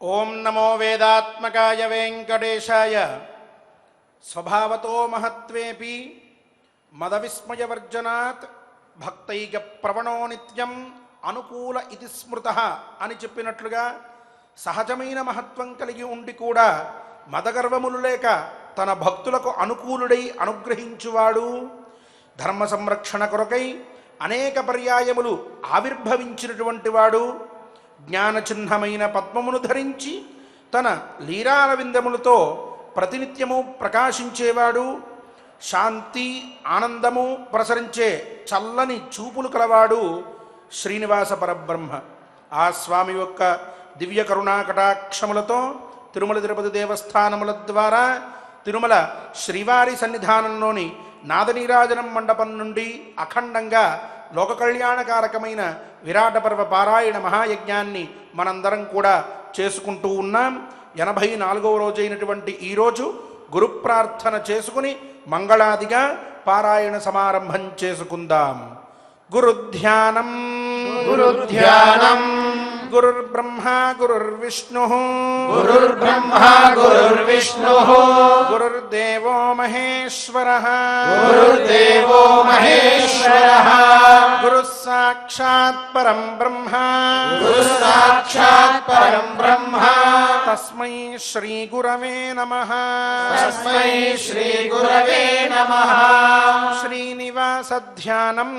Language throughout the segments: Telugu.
ओं नमो वेदात्मकाय वेंकटेशाय स्वभावतो महत्वेपि मदविस्मयवर्जनात् भक्तैक प्रवणो नित्यं अनुकूल इति स्मृतः అని చెప్పినట్లుగా సహజమైన మహత్వం కలిగి ఉండి కూడా మదగర్వములు లేక తన భక్తులకు అనుకూలుడై అనుగ్రహించువాడు ధర్మ సంరక్షణ కొరకై అనేక పర్యాయములు ఆవిర్భవించినటువంటి వాడు జ్ఞానచిహ్నమైన పద్మమును ధరించి తన లీలారవిందములతో ప్రతినిత్యము ప్రకాశించేవాడు శాంతి ఆనందము ప్రసరించే చల్లని చూపులు కలవాడు శ్రీనివాస పరబ్రహ్మ. ఆ స్వామి యొక్క దివ్య కరుణా కటాక్షములతో తిరుమల తిరుపతి దేవస్థానముల ద్వారా తిరుమల శ్రీవారి సన్నిధానంలోని నాదనీరాజనం మండపం నుండి అఖండంగా లోక కళ్యాణకారకమైన విరాట పర్వ పారాయణ మహాయజ్ఞాన్ని మనందరం కూడా చేసుకుంటూ ఉన్నాం. 84వ రోజైనటువంటి ఈరోజు గురు ప్రార్థన చేసుకుని మంగళాదిగా పారాయణ సమారంభం చేసుకుందాం. గురుధ్యానం గురుధ్యానం గురుర్బ్రహ్మ గురుర్విష్ణు గురుర్బ్రహ్మా గురుర్విష్ణుః గురుర్దేవో మహేశ్వరః గురుర్దేవో మహేశ్వరః గురుః సాక్షాత్ పరం బ్రహ్మ గురుః సాక్షాత్ పరం బ్రహ్మ తస్మై శ్రీ గురవే నమః తస్మై శ్రీ గురవే నమః శ్రీనివాస ధ్యానం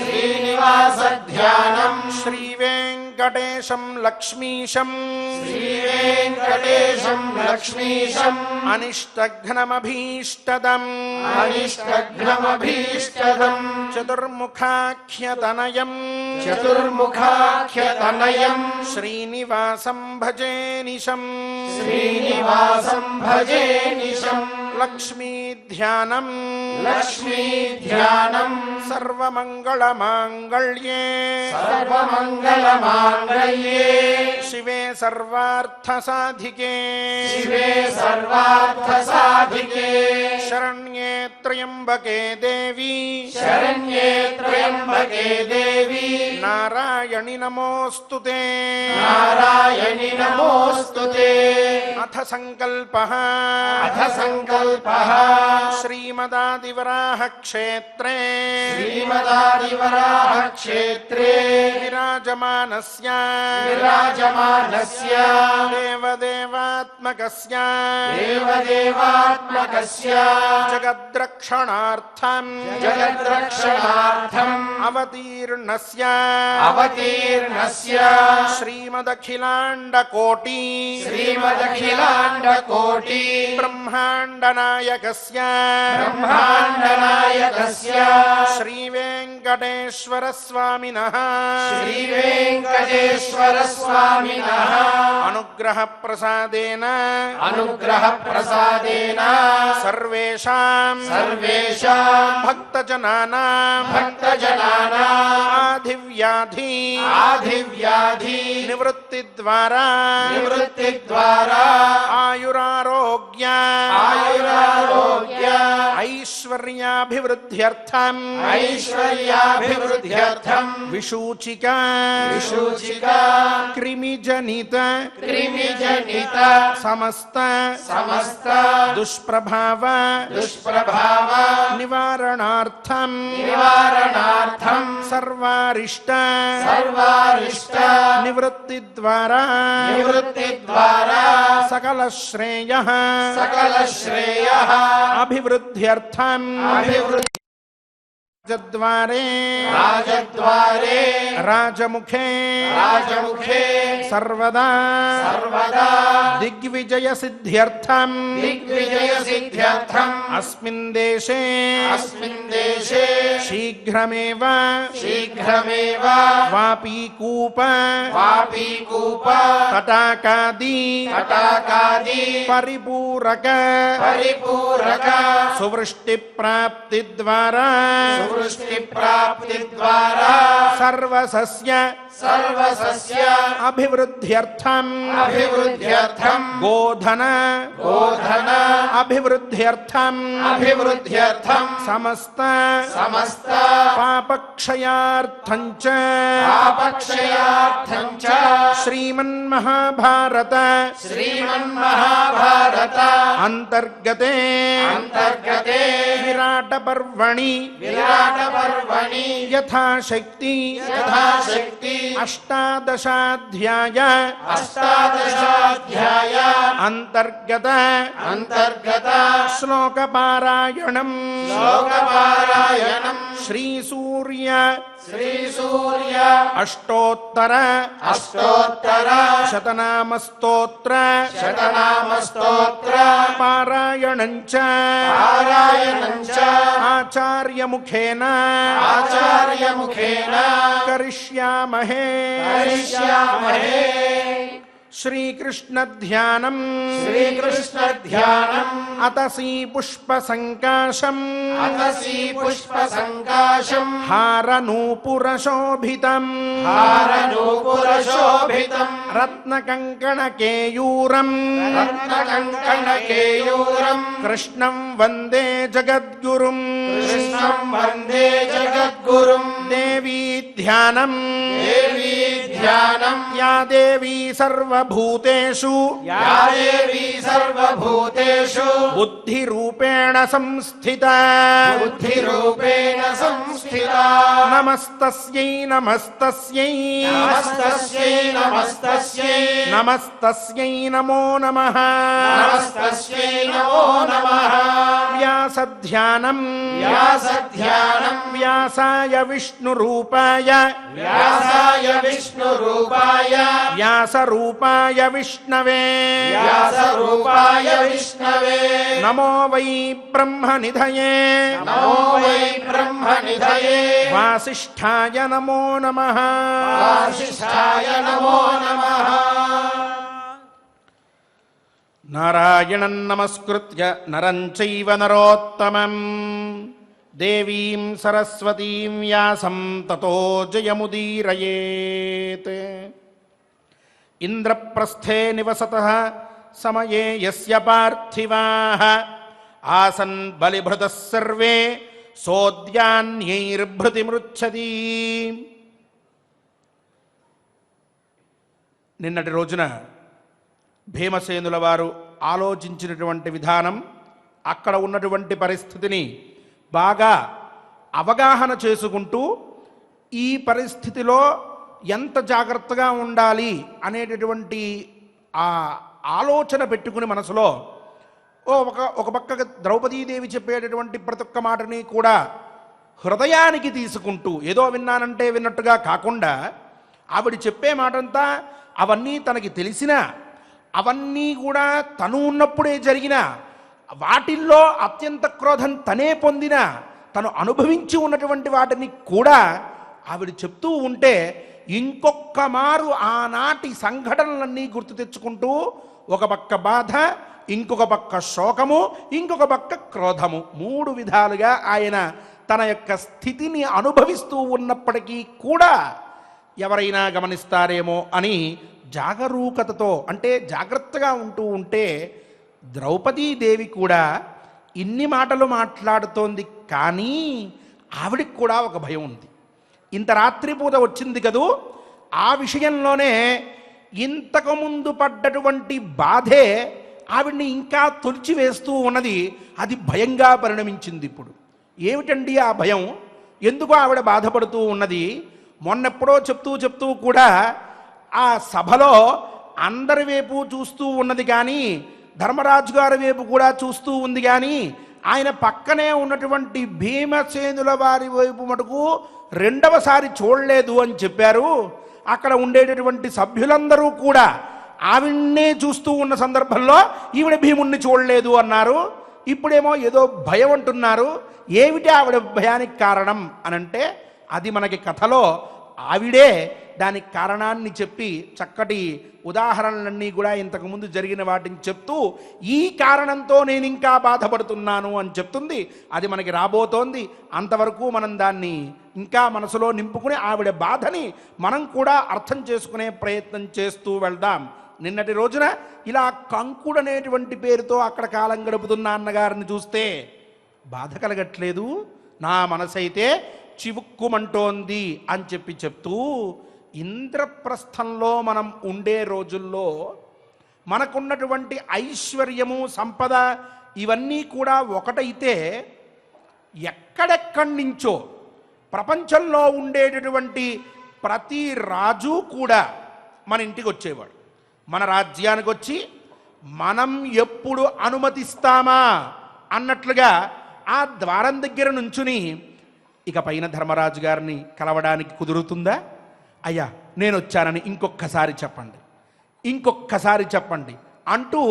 శ్రీనివాస ధ్యానం శ్రీ వెంకటేశం లక్ష్మీశం శ్రీ వెంకటేశం లక్ష్మీశం అనిష్టఘ్నమభీష్టదం అనిష్టఘ్నమభీష్టదం చతుర్ముఖాఖ్యతనయం చతుర్ముఖాఖ్యతనయం శ్రీనివాసం భజే నిశం శ్రీనివాసం భజే నిశం లక్ష్మీ ధ్యానం లక్ష్మీ ధ్యానం సర్వమంగళమాంగళ్యే సర్వమంగళమాంగళ్యే శివే సర్వార్థసాధికే శివే సర్వార్థసాధికే శరణ్యే త్రయంబకే దేవి శరణ్యే త్రయంబకే దేవి నారాయణి నమోస్తుతే నారాయణి నమోస్తుతే అథ సంకల్పః అథ సంకల్పః శ్రీమదాదివరాహ క్షేత్రే శ్రీమదాదివరాహ క్షేత్రే విరాజమానస్య విరాజమానస్య దేవదేవాత్మకస్య దేవదేవాత్మకస్య జగద్రక్షణార్థం జగద్రక్షణార్థం అవతీర్ణస్య అవతీర్ణస్య శ్రీమదఖిలాండకోటి శ్రీమదఖిలాండకోటి బ్రహ్మాండనాయకస్య బ్రహ్మాండనాయకస్య శ్రీవేంకటేశ్వర స్వామినః శ్రీవేంకటేశ్వర స్వామినః అనుగ్రహ ప్రసాదేన అనుగ్రహ ప్రసాదేన సర్వేషాం సర్వేషాం భక్తజనానాం భక్తజనానాం ఆధివ్యాధి ఆధివ్యాధి నివృత్తి ద్వారా నివృత్తి ద్వారా ఆయురారోగ్య ఆయురారోగ్య ఐశ్వర్యాభివృద్ధ్యర్థం ఐశ్వర్యాభివృద్ధ్యర్థం విశూచిక విశూచిక క్రిమిజనిత క్రిమిజనిత సమస్త సమస్త దుష్ప్రభావ దుష్ప్రభావ నివారణార్థం నివారణార్థం సర్వారిష్ట సర్వారిష్ట నివృత్తి ద్వారా నివృత్తి ద్వారా సకల శ్రేయ సకల శ్రేయః అభివృద్ధ్యర్థం అభివృద్ధి రాజద్వారే రాజద్వారే రాజముఖే రాజముఖే సర్వదా సర్వదా దిగ్విజయ సిద్ధ్యర్థం దిగ్విజయ సిద్ధ్యర్థం అస్మిన్ దేశే శీఘ్రమేవ వాపీకూప తటాకాది పరిపూరక సువృష్టి ప్రాప్తి ద్వారా సర్వసస్య అభివృద్ధ్యర్థం గోధన అభివృద్ధ్యర్థం సమస్త పాపక్షయార్థం చ శ్రీమన్మహాభారత అంతర్గతే విరాట పర్వణి యథాశక్తి అష్టాదశాధ్యాయ అంతర్గత శ్లోకపారాయణం శ్రీసూర్య అష్టోత్తర శతనామస్తోత్ర పారాయణం చ ఆచార్యముఖేన కరిష్యామహే శ్రీకృష్ణ ధ్యానం అతసీ పుష్ప సంకాశం హారనూపురశోభితం రత్నకంకణకేయూరం కృష్ణం వందే జగద్గురుం దేవీ ధ్యానం యా దేవీ సర్వభూతేషు బుద్ధిరూపేణ సంస్థిత నమస్తస్యై నమస్తస్యై నమో నమః వ్యాసధ్యానం వ్యాసాయ విష్ణురూపాయ వ్యాసరూపాయ విష్ణవే నమో వై బ్రహ్మనిధయే వాసిష్ఠాయ నమో నమః నారాయణం నమస్కృత్య నరం చైవ నరోత్తమం దేవీం సరస్వతీం వ్యాసం తతో జయముదీరయేత్. ఇంద్రప్రస్థే నివసతః సమయే యస్య పార్థివాః ఆసన్ బలిభృతః సర్వే సోద్యాన్యైర్భృతిమృచ్ఛతి. నిన్నటి రోజున భీమసేనుల వారు ఆలోచించినటువంటి విధానం, అక్కడ ఉన్నటువంటి పరిస్థితిని బాగా అవగాహన చేసుకుంటూ ఈ పరిస్థితిలో ఎంత జాగ్రత్తగా ఉండాలి అనేటటువంటి ఆ ఆలోచన పెట్టుకుని మనసులో ఒక పక్క ద్రౌపదీదేవి చెప్పేటటువంటి ప్రతి ఒక్క మాటని కూడా హృదయానికి తీసుకుంటూ ఏదో విన్నానంటే విన్నట్టుగా కాకుండా ఆవిడ చెప్పే మాటంతా అవన్నీ తనకి తెలిసిన, అవన్నీ కూడా తను ఉన్నప్పుడే జరిగిన, వాటిల్లో అత్యంత క్రోధం తనే పొందిన, తను అనుభవించి ఉన్నటువంటి వాటిని కూడా ఆవిడ చెప్తూ ఉంటే ఇంకొక్క మారు ఆనాటి సంఘటనలన్నీ గుర్తు తెచ్చుకుంటూ ఒక పక్క బాధ, ఇంకొక పక్క శోకము, ఇంకొక పక్క క్రోధము, మూడు విధాలుగా ఆయన తన యొక్క స్థితిని అనుభవిస్తూ ఉన్నప్పటికీ కూడా ఎవరైనా గమనిస్తారేమో అని జాగరూకతతో, అంటే జాగ్రత్తగా ఉంటూ ఉంటే ద్రౌపదీదేవి కూడా ఇన్ని మాటలు మాట్లాడుతోంది, కానీ ఆవిడికి కూడా ఒక భయం ఉంది. ఇంత రాత్రిపూట వచ్చింది కదూ, ఆ విషయంలోనే ఇంతకుముందు పడ్డటువంటి బాధే ఆవిడ్ని ఇంకా తొలిచివేస్తూ ఉన్నది. అది భయంగా పరిణమించింది. ఇప్పుడు ఏమిటండి ఆ భయం? ఎందుకు ఆవిడ బాధపడుతూ ఉన్నది? మొన్నెప్పుడో చెప్తూ కూడా ఆ సభలో అందరి వైపు చూస్తూ ఉన్నది, కానీ ధర్మరాజు గారి వైపు కూడా చూస్తూ ఉంది, కానీ ఆయన పక్కనే ఉన్నటువంటి భీమసేనుల వారి వైపు మటుకు రెండవసారి చూడలేదు అని చెప్పారు. అక్కడ ఉండేటటువంటి సభ్యులందరూ కూడా ఆవిడ్నే చూస్తూ ఉన్న సందర్భంలో ఈవిడ భీముణ్ణి చూడలేదు అన్నారు. ఇప్పుడేమో ఏదో భయం అంటున్నారు. ఏమిటి ఆవిడ భయానికి కారణం అనంటే అది మనకి కథలో ఆవిడే దానికి కారణాన్ని చెప్పి చక్కటి ఉదాహరణలన్నీ కూడా ఇంతకుముందు జరిగిన వాటిని చెప్తూ ఈ కారణంతో నేను ఇంకా బాధపడుతున్నాను అని చెప్తుంది. అది మనకి రాబోతోంది. అంతవరకు మనం దాన్ని ఇంకా మనసులో నింపుకుని ఆవిడ బాధని మనం కూడా అర్థం చేసుకునే ప్రయత్నం చేస్తూ వెళ్దాం. నిన్నటి రోజున ఇలా కంకుడు అనేటువంటి పేరుతో అక్కడ కాలం గడుపుతున్న అన్నగారిని చూస్తే బాధ కలగట్లేదు, నా మనసైతే చివుక్కుమంటోంది అని చెప్తూ ఇంద్రప్రస్థంలో మనం ఉండే రోజుల్లో మనకున్నటువంటి ఐశ్వర్యము సంపద ఇవన్నీ కూడా ఒకటైతే ఎక్కడెక్కడి నుంచో ప్రపంచంలో ఉండేటటువంటి ప్రతి రాజు కూడా మన ఇంటికి వచ్చేవాడు. మన రాజ్యానికి వచ్చి మనం ఎప్పుడు అనుమతిస్తామా అన్నట్లుగా ఆ ద్వారం దగ్గర నుంచుని ఇక పైన ధర్మరాజు గారిని కలవడానికి కుదురుతుందా, అయ్యా నేను వచ్చానని ఇంకొక్కసారి చెప్పండి అంటూ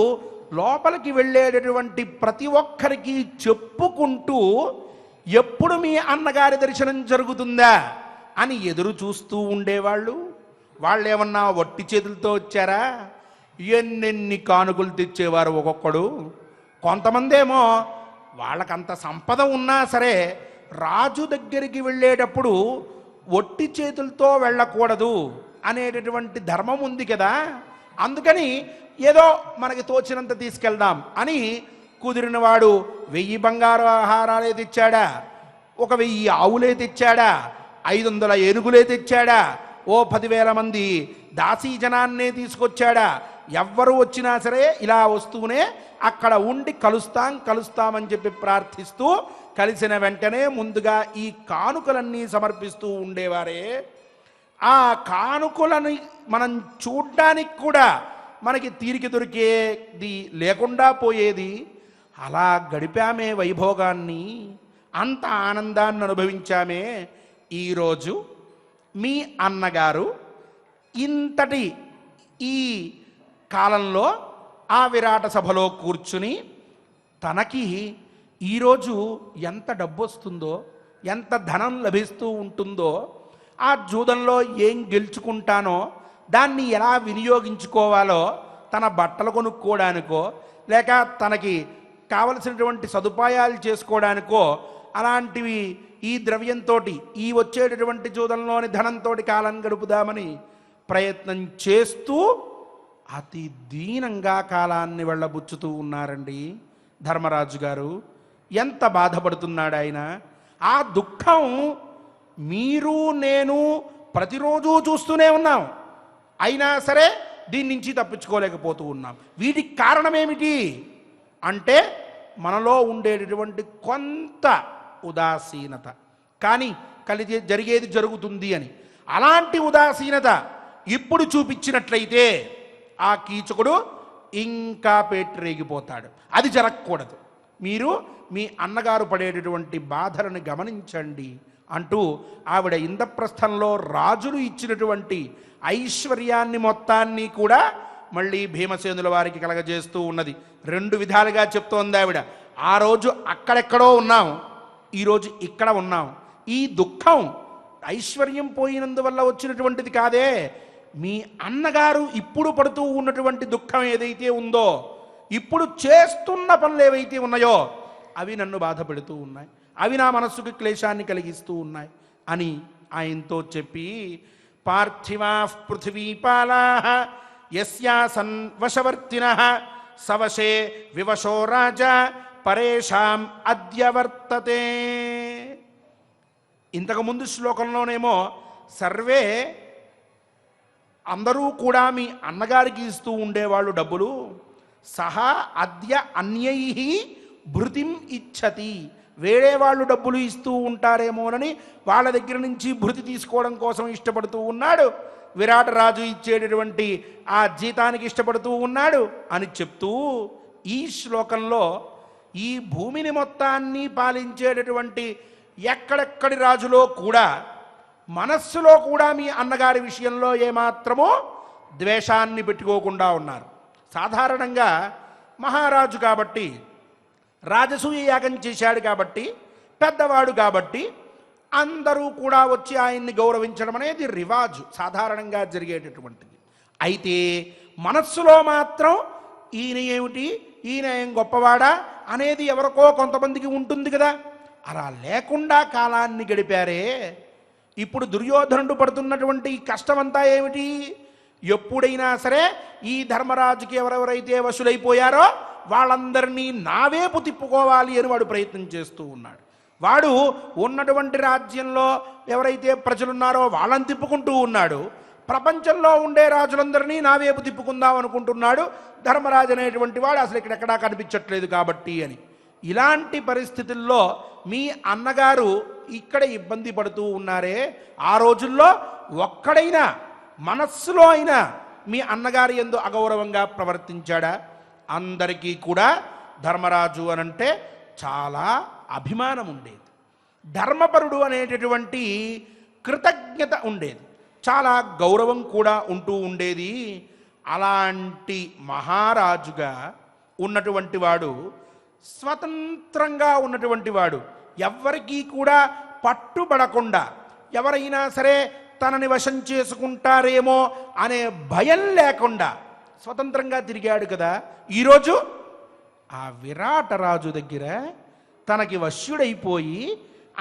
లోపలికి వెళ్ళేటటువంటి ప్రతి ఒక్కరికి చెప్పుకుంటూ ఎప్పుడు మీ అన్నగారి దర్శనం జరుగుతుందా అని ఎదురు చూస్తూ ఉండేవాళ్ళు. వాళ్ళేమన్నా వట్టి చేతులతో వచ్చారా? ఎన్నెన్ని కానుకలు తెచ్చేవారు ఒక్కొక్కడు. కొంతమంది ఏమో వాళ్ళకంత సంపద ఉన్నా సరే రాజు దగ్గరికి వెళ్ళేటప్పుడు ఒట్టి చేతులతో వెళ్ళకూడదు అనేటటువంటి ధర్మం ఉంది కదా, అందుకని ఏదో మనకి తోచినంత తీసుకెళ్దాం అని కుదిరినవాడు 1000 బంగారు ఆహారాలే తెచ్చాడా, 1000 ఆవులే తెచ్చాడా, 500 ఏనుగులే తెచ్చాడా, ఓ 10,000 మంది దాసీ జనాన్నే తీసుకొచ్చాడా. ఎవ్వరు వచ్చినా సరే ఇలా వస్తూనే అక్కడ ఉండి కలుస్తామని చెప్పి ప్రార్థిస్తూ కలిసిన వెంటనే ముందుగా ఈ కానుకలన్నీ సమర్పిస్తూ ఉండేవారే. ఆ కానుకలని మనం చూడ్డానికి కూడా మనకి తీరిక దొరికేది లేకుండా పోయేది. అలా గడిపామే వైభోగాన్ని, అంత ఆనందాన్ని అనుభవించామే. ఈరోజు మీ అన్నగారు ఇంతటి ఈ కాలంలో ఆ విరాట సభలో కూర్చుని తనకి ఈరోజు ఎంత డబ్బు వస్తుందో, ఎంత ధనం లభిస్తూ ఉంటుందో, ఆ జూదంలో ఏం గెలుచుకుంటానో దాన్ని ఎలా వినియోగించుకోవాలో, తన బట్టలు కొనుక్కోవడానికో లేక తనకి కావలసినటువంటి సదుపాయాలు చేసుకోవడానికో అలాంటివి ఈ ద్రవ్యంతో ఈ వచ్చేటటువంటి జూదంలోని ధనంతో కాలం గడుపుదామని ప్రయత్నం చేస్తూ అతి దీనంగా కాలాన్ని వెళ్ళబుచ్చుతూ ఉన్నారండి ధర్మరాజు గారు. ఎంత బాధపడుతున్నాడు ఆయన. ఆ దుఃఖం మీరు నేను ప్రతిరోజు చూస్తూనే ఉన్నాం, అయినా సరే దీని నుంచి తప్పించుకోలేకపోతూ ఉన్నాం. వీటికి కారణమేమిటి అంటే మనలో ఉండేటటువంటి కొంత ఉదాసీనత. కానీ జరిగేది జరుగుతుంది అని అలాంటి ఉదాసీనత ఇప్పుడు చూపించినట్లయితే ఆ కీచకుడు ఇంకా పేట్రేగిపోతాడు. అది జరగకూడదు. మీరు మీ అన్నగారు పడేటటువంటి బాధలను గమనించండి అంటూ ఆవిడ ఇంద్రప్రస్థంలో రాజులు ఇచ్చినటువంటి ఐశ్వర్యాన్ని మొత్తాన్ని కూడా మళ్ళీ భీమసేనుల వారికి కలగజేస్తూ ఉన్నది. 2 విధాలుగా చెప్తోంది ఆవిడ. ఆ రోజు అక్కడెక్కడో ఉన్నాం, ఈరోజు ఇక్కడ ఉన్నాం. ఈ దుఃఖం ఐశ్వర్యం పోయినందువల్ల వచ్చినటువంటిది కాదే. మీ అన్నగారు ఇప్పుడు పడుతూ ఉన్నటువంటి దుఃఖం ఏదైతే ఉందో, ఇప్పుడు చేస్తున్న పనులు ఏవైతే ఉన్నాయో అవి నన్ను బాధ పెడుతూ ఉన్నాయి, అవి నా మనస్సుకు క్లేశాన్ని కలిగిస్తూ ఉన్నాయి అని ఆయనతో చెప్పి, పార్థివా పృథివీపాలా యస్యాసన్ వశవర్తినః సవశే వివశో రాజా పరేషాం అద్యవర్తతే. ఇంతకుముందు శ్లోకంలోనేమో సర్వే అందరూ కూడా మీ అన్నగారికి ఇస్తూ ఉండేవాళ్ళు డబ్బులు. సహా అద్య అన్యై భృతిం ఇచ్చతి, వేరే వాళ్ళు డబ్బులు ఇస్తూ ఉంటారేమోనని వాళ్ళ దగ్గర నుంచి భృతి తీసుకోవడం కోసం ఇష్టపడుతూ ఉన్నాడు. విరాట రాజు ఇచ్చేటటువంటి ఆ జీతానికి ఇష్టపడుతూ ఉన్నాడు అని చెప్తూ ఈ శ్లోకంలో ఈ భూమిని మొత్తాన్ని పాలించేటటువంటి ఎక్కడెక్కడి రాజులో కూడా మనస్సులో కూడా మీ అన్నగారి విషయంలో ఏమాత్రమో ద్వేషాన్ని పెట్టుకోకుండా ఉన్నారు. సాధారణంగా మహారాజు కాబట్టి, రాజసూయ యాగం చేశాడు కాబట్టి, పెద్దవాడు కాబట్టి అందరూ కూడా వచ్చి ఆయన్ని గౌరవించడం అనేది రివాజు, సాధారణంగా జరిగేటటువంటిది. అయితే మనస్సులో మాత్రం ఈయన ఏమిటి, ఈయన ఏం గొప్పవాడా అనేది ఎవరికో కొంతమందికి ఉంటుంది కదా. అలా లేకుండా కాలాన్ని గడిపారే. ఇప్పుడు దుర్యోధనుడు పడుతున్నటువంటి ఈ కష్టమంతా ఏమిటి? ఎప్పుడైనా సరే ఈ ధర్మరాజుకి ఎవరెవరైతే వశులైపోయారో వాళ్ళందరినీ నా వైపు తిప్పుకోవాలి అని వాడు ప్రయత్నం చేస్తూ ఉన్నాడు. వాడు ఉన్నటువంటి రాజ్యంలో ఎవరైతే ప్రజలున్నారో వాళ్ళని తిప్పుకుంటూ ఉన్నాడు. ప్రపంచంలో ఉండే రాజులందరినీ నా వైపు తిప్పుకుందాం అనుకుంటున్నాడు. ధర్మరాజు అనేటువంటి వాడు అసలు ఇక్కడెక్కడా కనిపించట్లేదు కాబట్టి అని. ఇలాంటి పరిస్థితుల్లో మీ అన్నగారు ఇక్కడ ఇబ్బంది పడుతూ ఉన్నారే, ఆ రోజుల్లో ఒక్కడైనా మనస్సులో అయినా మీ అన్నగారు యందు అగౌరవంగా ప్రవర్తించాడా? అందరికీ కూడా ధర్మరాజు అనంటే చాలా అభిమానం ఉండేది, ధర్మపరుడు అనేటటువంటి కృతజ్ఞత ఉండేది, చాలా గౌరవం కూడా ఉంటూ ఉండేది. అలాంటి మహారాజుగా ఉన్నటువంటి వాడు, స్వతంత్రంగా ఉన్నటువంటి వాడు, ఎవ్వరికీ కూడా పట్టుబడకుండా, ఎవరైనా సరే తనని వశం చేసుకుంటారేమో అనే భయం లేకుండా స్వతంత్రంగా తిరిగాడు కదా. ఈరోజు ఆ విరాటరాజు దగ్గర తనకి వశ్యుడైపోయి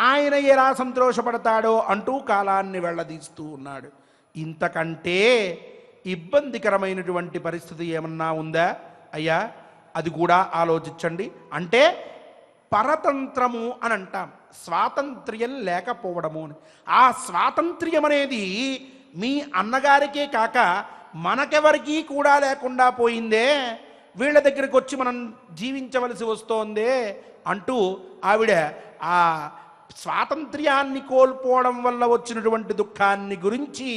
ఆయన ఎలా సంతోషపడతాడో అంటూ కాలాన్ని వెళ్ళదీస్తూ ఉన్నాడు. ఇంతకంటే ఇబ్బందికరమైనటువంటి పరిస్థితి ఏమన్నా ఉందా అయ్యా? అది కూడా ఆలోచించండి. అంటే పరతంత్రము అని అంటాం, స్వాతంత్ర్యం లేకపోవడము అని. ఆ స్వాతంత్ర్యం అనేది మీ అన్నగారికే కాక మనకెవరికీ కూడా లేకుండా పోయిందే, వీళ్ళ దగ్గరికి వచ్చి మనం జీవించవలసి వస్తోందే అంటూ ఆవిడ ఆ స్వాతంత్ర్యాన్ని కోల్పోవడం వల్ల వచ్చినటువంటి దుఃఖాన్ని గురించి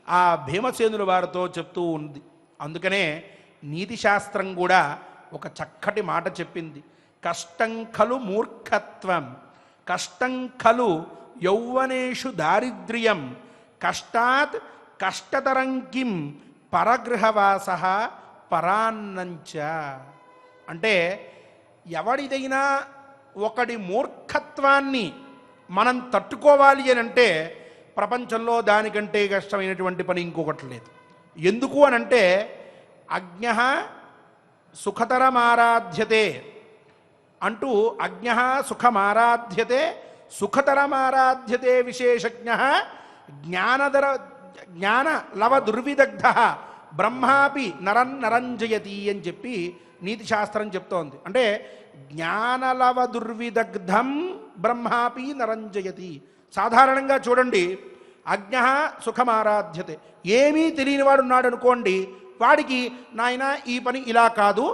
ఆ భీమసేనుల వారితో చెప్తూ ఉంది. అందుకనే నీతి శాస్త్రం కూడా ఒక చక్కటి మాట చెప్పింది. కష్టం ఖలు మూర్ఖత్వం, కష్టం ఖలు యౌవనేషు దారిద్ర్యం, కష్టాత్ కష్టతరం కిం పరగృహవాస పరాన్నంచ. అంటే ఎవడిదైనా ఒకడి మూర్ఖత్వాన్ని మనం తట్టుకోవాలి అని అంటే ప్రపంచంలో దానికంటే కష్టమైనటువంటి పని ఇంకొకటి లేదు. ఎందుకు అనంటే అజ్ఞ సుఖతరమారాధ్యతే అంటూ, అజ్ఞ సుఖమారాధ్యతే సుఖతరమారాధ్యతే విశేషజ్ఞ జ్ఞానలవ దుర్విదగ్ధ బ్రహ్మాపి నరంజయతి అని చెప్పి నీతి శాస్త్రం చెప్తోంది. అంటే జ్ఞానలవ దుర్విదగ్ధం బ్రహ్మాపి నరంజయతి. సాధారణంగా చూడండి, అజ్ఞ సుఖమారాధ్యతే, ఏమీ తెలియనివాడు ఉన్నాడు అనుకోండి, వాడికి నాయన ఈ పని ఇలా కాదు,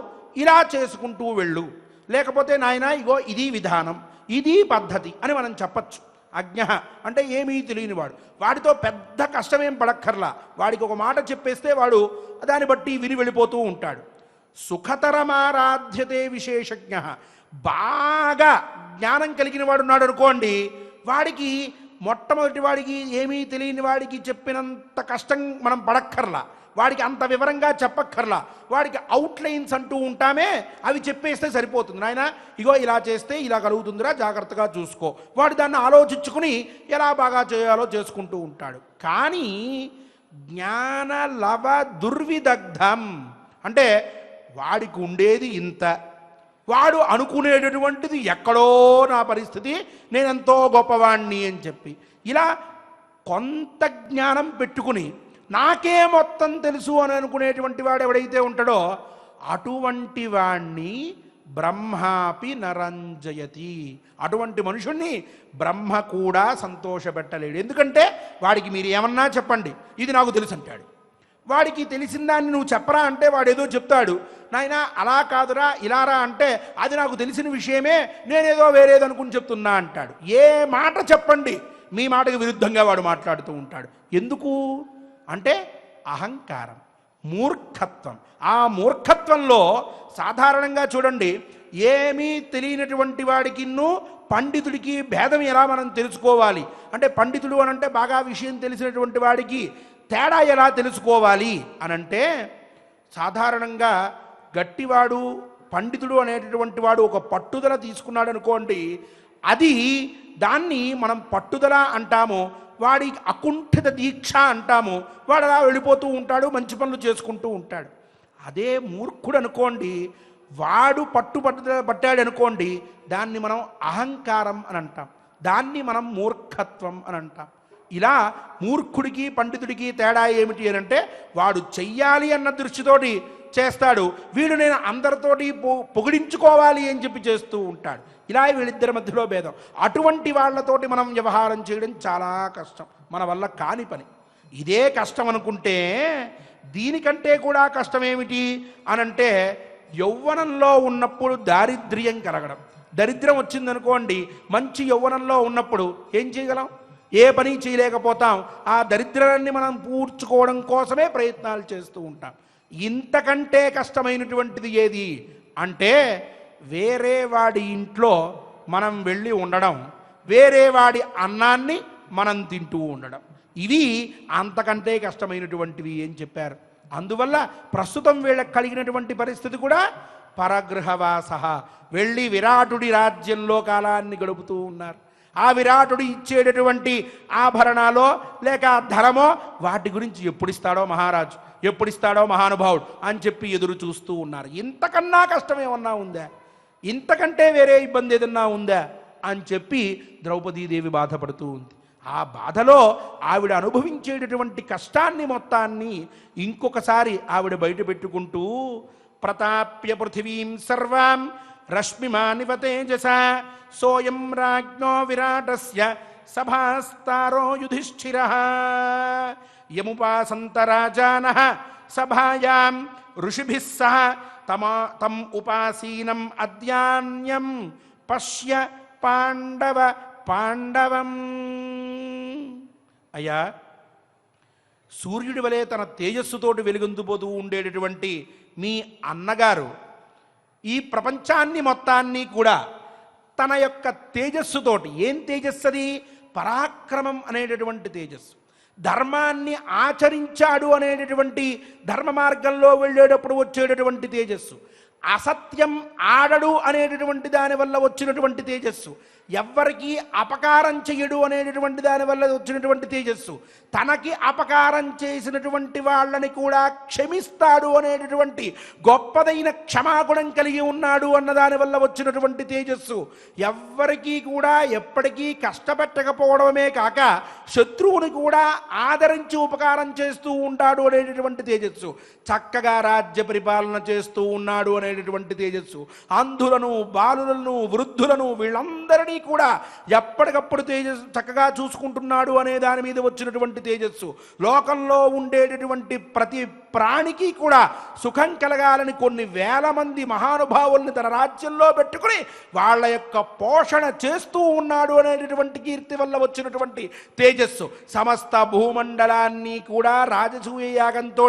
ఇలా చేసుకుంటూ వెళ్ళు, లేకపోతే నాయన ఇగో ఇది విధానం, ఇది పద్ధతి అని మనం చెప్పచ్చు. అజ్ఞ అంటే ఏమీ తెలియనివాడు, వాడితో పెద్ద కష్టమేం పడక్కర్లా, వాడికి ఒక మాట చెప్పేస్తే వాడు దాన్ని బట్టి విని వెళ్ళిపోతూ ఉంటాడు. సుఖతరమారాధ్యతే విశేషజ్ఞ, బాగా జ్ఞానం కలిగిన వాడు ఉన్నాడు అనుకోండి, వాడికి మొట్టమొదటి వాడికి ఏమీ తెలియని వాడికి చెప్పినంత కష్టం మనం పడక్కర్లా, వాడికి అంత వివరంగా చెప్పక్కర్లా, వాడికి అవుట్లైన్స్ అంటూ ఉంటామే అవి చెప్పేస్తే సరిపోతుంది. నాయన ఇగో ఇలా చేస్తే ఇలా కలుగుతుందిరా, జాగ్రత్తగా చూసుకో, వాడు దాన్ని ఆలోచించుకుని ఎలా బాగా చేయాలో చేసుకుంటూ ఉంటాడు. కానీ జ్ఞానలవ దుర్విదగ్ధం అంటే వాడికి ఉండేది ఇంత, వాడు అనుకునేటటువంటిది ఎక్కడో నా పరిస్థితి, నేనెంతో గొప్పవాణ్ణి అని చెప్పి ఇలా కొంత జ్ఞానం పెట్టుకుని నాకే మొత్తం తెలుసు అని అనుకునేటువంటి వాడు ఎవడైతే ఉంటాడో అటువంటి వాణ్ణి బ్రహ్మాపి నరంజయతి, అటువంటి మనుషుణ్ణి బ్రహ్మ కూడా సంతోషపెట్టలేడు. ఎందుకంటే వాడికి మీరు ఏమన్నా చెప్పండి, ఇది నాకు తెలుసు అంటాడు. వాడికి తెలిసిన దాన్ని నువ్వు చెప్పరా అంటే వాడు ఏదో చెప్తాడు, నాయన అలా కాదురా ఇలారా అంటే అది నాకు తెలిసిన విషయమే, నేనేదో వేరేది అనుకుని చెప్తున్నా అంటాడు. ఏ మాట చెప్పండి మీ మాటకు విరుద్ధంగా వాడు మాట్లాడుతూ ఉంటాడు. ఎందుకు అంటే అహంకారం, మూర్ఖత్వం. ఆ మూర్ఖత్వంలో సాధారణంగా చూడండి, ఏమీ తెలియనటువంటి వాడికిన్ను పండితుడికి భేదం ఎలా మనం తెలుసుకోవాలి అంటే, పండితుడు అనంటే బాగా విషయం తెలిసినటువంటి వాడికి తేడా ఎలా తెలుసుకోవాలి అనంటే, సాధారణంగా గట్టివాడు పండితుడు అనేటటువంటి వాడు ఒక పట్టుదల తీసుకున్నాడు అనుకోండి, అది దాన్ని మనం పట్టుదల అంటాము, వాడి అకుంఠిత దీక్ష అంటాము. వాడు అలా వెళ్ళిపోతూ ఉంటాడు, మంచి పనులు చేసుకుంటూ ఉంటాడు. అదే మూర్ఖుడు అనుకోండి, వాడు పట్టాడు అనుకోండి, దాన్ని మనం అహంకారం అని అంటాం, దాన్ని మనం మూర్ఖత్వం అని అంటాం. ఇలా మూర్ఖుడికి పండితుడికి తేడా ఏమిటి అని అంటే, వాడు చెయ్యాలి అన్న దృష్టితోటి చేస్తాడు, వీడు నేను అందరితోటి పొగిడించుకోవాలి అని చెప్పి చేస్తూ ఉంటాడు. ఇలా వీళ్ళిద్దరి మధ్యలో భేదం. అటువంటి వాళ్ళతోటి మనం వ్యవహారం చేయడం చాలా కష్టం, మన వల్ల కాని పని. ఇదే కష్టం అనుకుంటే, దీనికంటే కూడా కష్టం ఏమిటి అనంటే, యౌవనంలో ఉన్నప్పుడు దారిద్ర్యం కలగడం. దరిద్రం వచ్చిందనుకోండి, మంచి యౌవనంలో ఉన్నప్పుడు ఏం చేయగలం? ఏ పని చేయలేకపోతాం. ఆ దరిద్రాన్ని మనం పూడ్చుకోవడం కోసమే ప్రయత్నాలు చేస్తూ ఉంటాం. ఇంతకంటే కష్టమైనటువంటిది ఏది అంటే, వేరే వాడి ఇంట్లో మనం వెళ్ళి ఉండడం, వేరే వాడి అన్నాన్ని మనం తింటూ ఉండడం, ఇవి అంతకంటే కష్టమైనటువంటివి అని చెప్పారు. అందువల్ల ప్రస్తుతం వీళ్ళకి కలిగినటువంటి పరిస్థితి కూడా పరగృహవాస, వెళ్ళి విరాటుడి రాజ్యంలో కాలాన్ని గడుపుతూ ఉన్నారు. ఆ విరాటుడు ఇచ్చేటటువంటి ఆభరణాలో లేక ధనమో, వాటి గురించి ఎప్పుడిస్తాడో మహారాజు, ఎప్పుడిస్తాడో మహానుభావుడు అని చెప్పి ఎదురు చూస్తూ ఉన్నారు. ఇంతకన్నా కష్టం ఏమన్నా ఉందా? ఇంతకంటే వేరే ఇబ్బంది ఏదన్నా ఉందా అని చెప్పి ద్రౌపదీదేవి బాధపడుతూ ఉంది. ఆ బాధలో ఆవిడ అనుభవించేటటువంటి కష్టాన్ని మొత్తాన్ని ఇంకొకసారి ఆవిడ బయట పెట్టుకుంటూ, ప్రతాప్య పృథివీం సర్వాం రశ్మిమానివ తేజస సోయం రాజ్ఞో విరాటస్య సభాస్తారో యుధిష్ఠిరః యముపాసంత రాజానః సభాయాం ఋషిభిః సహ తం ఉపాసీనం అద్యాన్యం పశ్య పాండవం. అయ్యా, సూర్యుడి వలె తన తేజస్సుతోటి వెలుగొందిపోతూ ఉండేటటువంటి మీ అన్నగారు ఈ ప్రపంచాన్ని మొత్తాన్ని కూడా తన యొక్క తేజస్సుతోటి, ఏం తేజస్సు అది? పరాక్రమం అనేటటువంటి తేజస్సు. ధర్మాన్ని ఆచరించాడు అనేటటువంటి, ధర్మ మార్గంలో వెళ్ళేటప్పుడు వచ్చేటటువంటి తేజస్సు. అసత్యం ఆడడు అనేటటువంటి దానివల్ల వచ్చినటువంటి తేజస్సు. ఎవ్వరికీ అపకారం చెయ్యడు అనేటటువంటి దానివల్ల వచ్చినటువంటి తేజస్సు. తనకి అపకారం చేసినటువంటి వాళ్ళని కూడా క్షమిస్తాడు అనేటటువంటి గొప్పదైన క్షమాగుణం కలిగి ఉన్నాడు అన్న దానివల్ల వచ్చినటువంటి తేజస్సు. ఎవ్వరికీ కూడా ఎప్పటికీ కష్టపెట్టకపోవడమే కాక శత్రువుని కూడా ఆదరించి ఉపకారం చేస్తూ ఉంటాడు అనేటటువంటి తేజస్సు. చక్కగా రాజ్య పరిపాలన చేస్తూ ఉన్నాడు అనేటటువంటి తేజస్సు. అంధులను, బాలులను, వృద్ధులను వీళ్ళందరినీ కూడా ఎప్పటికప్పుడు తేజస్సు చక్కగా చూసుకుంటున్నాడు అనే దాని మీద వచ్చినటువంటి తేజస్సు. లోకంలో ఉండేటటువంటి ప్రతి ప్రాణికి కూడా సుఖం కలగాలని కొన్ని వేల మంది మహానుభావుల్ని తన రాజ్యంలో పెట్టుకుని వాళ్ళ యొక్క పోషణ చేస్తూ ఉన్నాడు అనేటటువంటి కీర్తి వల్ల వచ్చినటువంటి తేజస్సు. సమస్త భూమండలాన్ని కూడా రాజసూయ యాగంతో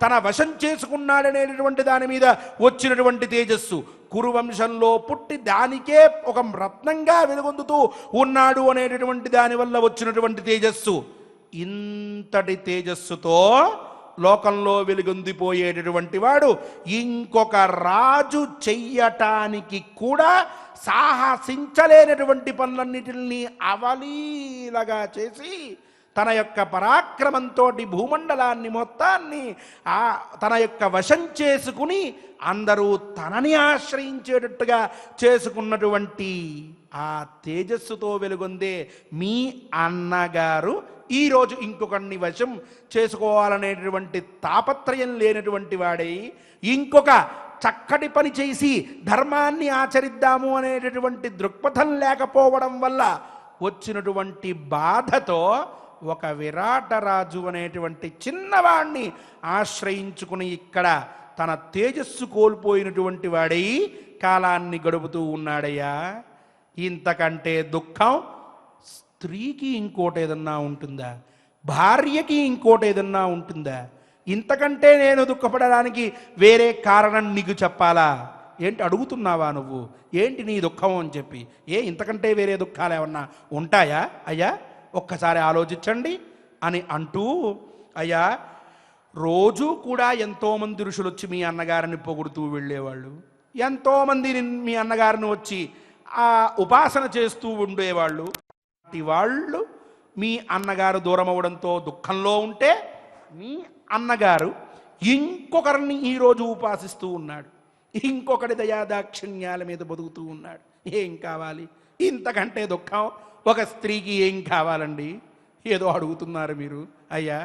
తన వశం చేసుకున్నాడనేటటువంటి దాని మీద వచ్చినటువంటి తేజస్సు. కురువంశంలో పుట్టి దానికే ఒక రత్నంగా వెలుగొందుతూ ఉన్నాడు అనేటటువంటి దానివల్ల వచ్చినటువంటి తేజస్సు. ఇంతటి తేజస్సుతో లోకంలో వెలుగొందిపోయేటటువంటి వాడు ఇంకొక రాజు చెయ్యటానికి కూడా సాహసించలేనటువంటి పనులన్నిటిని అవలీలగా చేసి తన యొక్క పరాక్రమంతో భూమండలాన్ని మొత్తాన్ని తన యొక్క వశం చేసుకుని అందరూ తనని ఆశ్రయించేటట్టుగా చేసుకున్నటువంటి ఆ తేజస్సుతో వెలుగొందే మీ అన్నగారు ఈరోజు ఇంకొకరిని వశం చేసుకోవాలనేటువంటి తాపత్రయం లేనటువంటి వాడై, ఇంకొక చక్కటి పని చేసి ధర్మాన్ని ఆచరిద్దాము అనేటటువంటి దృక్పథం లేకపోవడం వల్ల వచ్చినటువంటి బాధతో ఒక విరాటరాజు అనేటువంటి చిన్నవాణ్ణి ఆశ్రయించుకుని ఇక్కడ తన తేజస్సు కోల్పోయినటువంటి వాడై కాలాన్ని గడుపుతూ ఉన్నాడయ్యా. ఇంతకంటే దుఃఖం స్త్రీకి ఇంకోటి ఏదన్నా ఉంటుందా? భార్యకి ఇంకోటి ఏదన్నా ఉంటుందా? ఇంతకంటే నేను దుఃఖపడడానికి వేరే కారణం నీకు చెప్పాలా? ఏంటి అడుగుతున్నావా నువ్వు? ఏంటి నీ దుఃఖం అని చెప్పి? ఇంతకంటే వేరే దుఃఖాలు ఏమన్నా ఉంటాయా అయ్యా? ఒక్కసారి ఆలోచించండి అని అంటూ అయ్యా రోజు కూడా ఎంతోమంది ఋషులు వచ్చి మీ అన్నగారిని పొగుడుతూ వెళ్ళేవాళ్ళు, ఎంతోమంది మీ అన్నగారిని వచ్చి ఆ ఉపాసన చేస్తూ ఉండేవాళ్ళు. వాళ్ళు మీ అన్నగారు దూరం అవడంతో దుఃఖంలో ఉంటే మీ అన్నగారు ఇంకొకరిని ఈరోజు ఉపాసిస్తూ ఉన్నాడు, ఇంకొకటి దయాదాక్షిణ్యాల మీద బతుకుతూ ఉన్నాడు. ఏం కావాలి ఇంతకంటే దుఃఖం? ఒక స్త్రీకి ఏం కావాలండి? ఏదో అడుగుతున్నారు మీరు. అయ్యా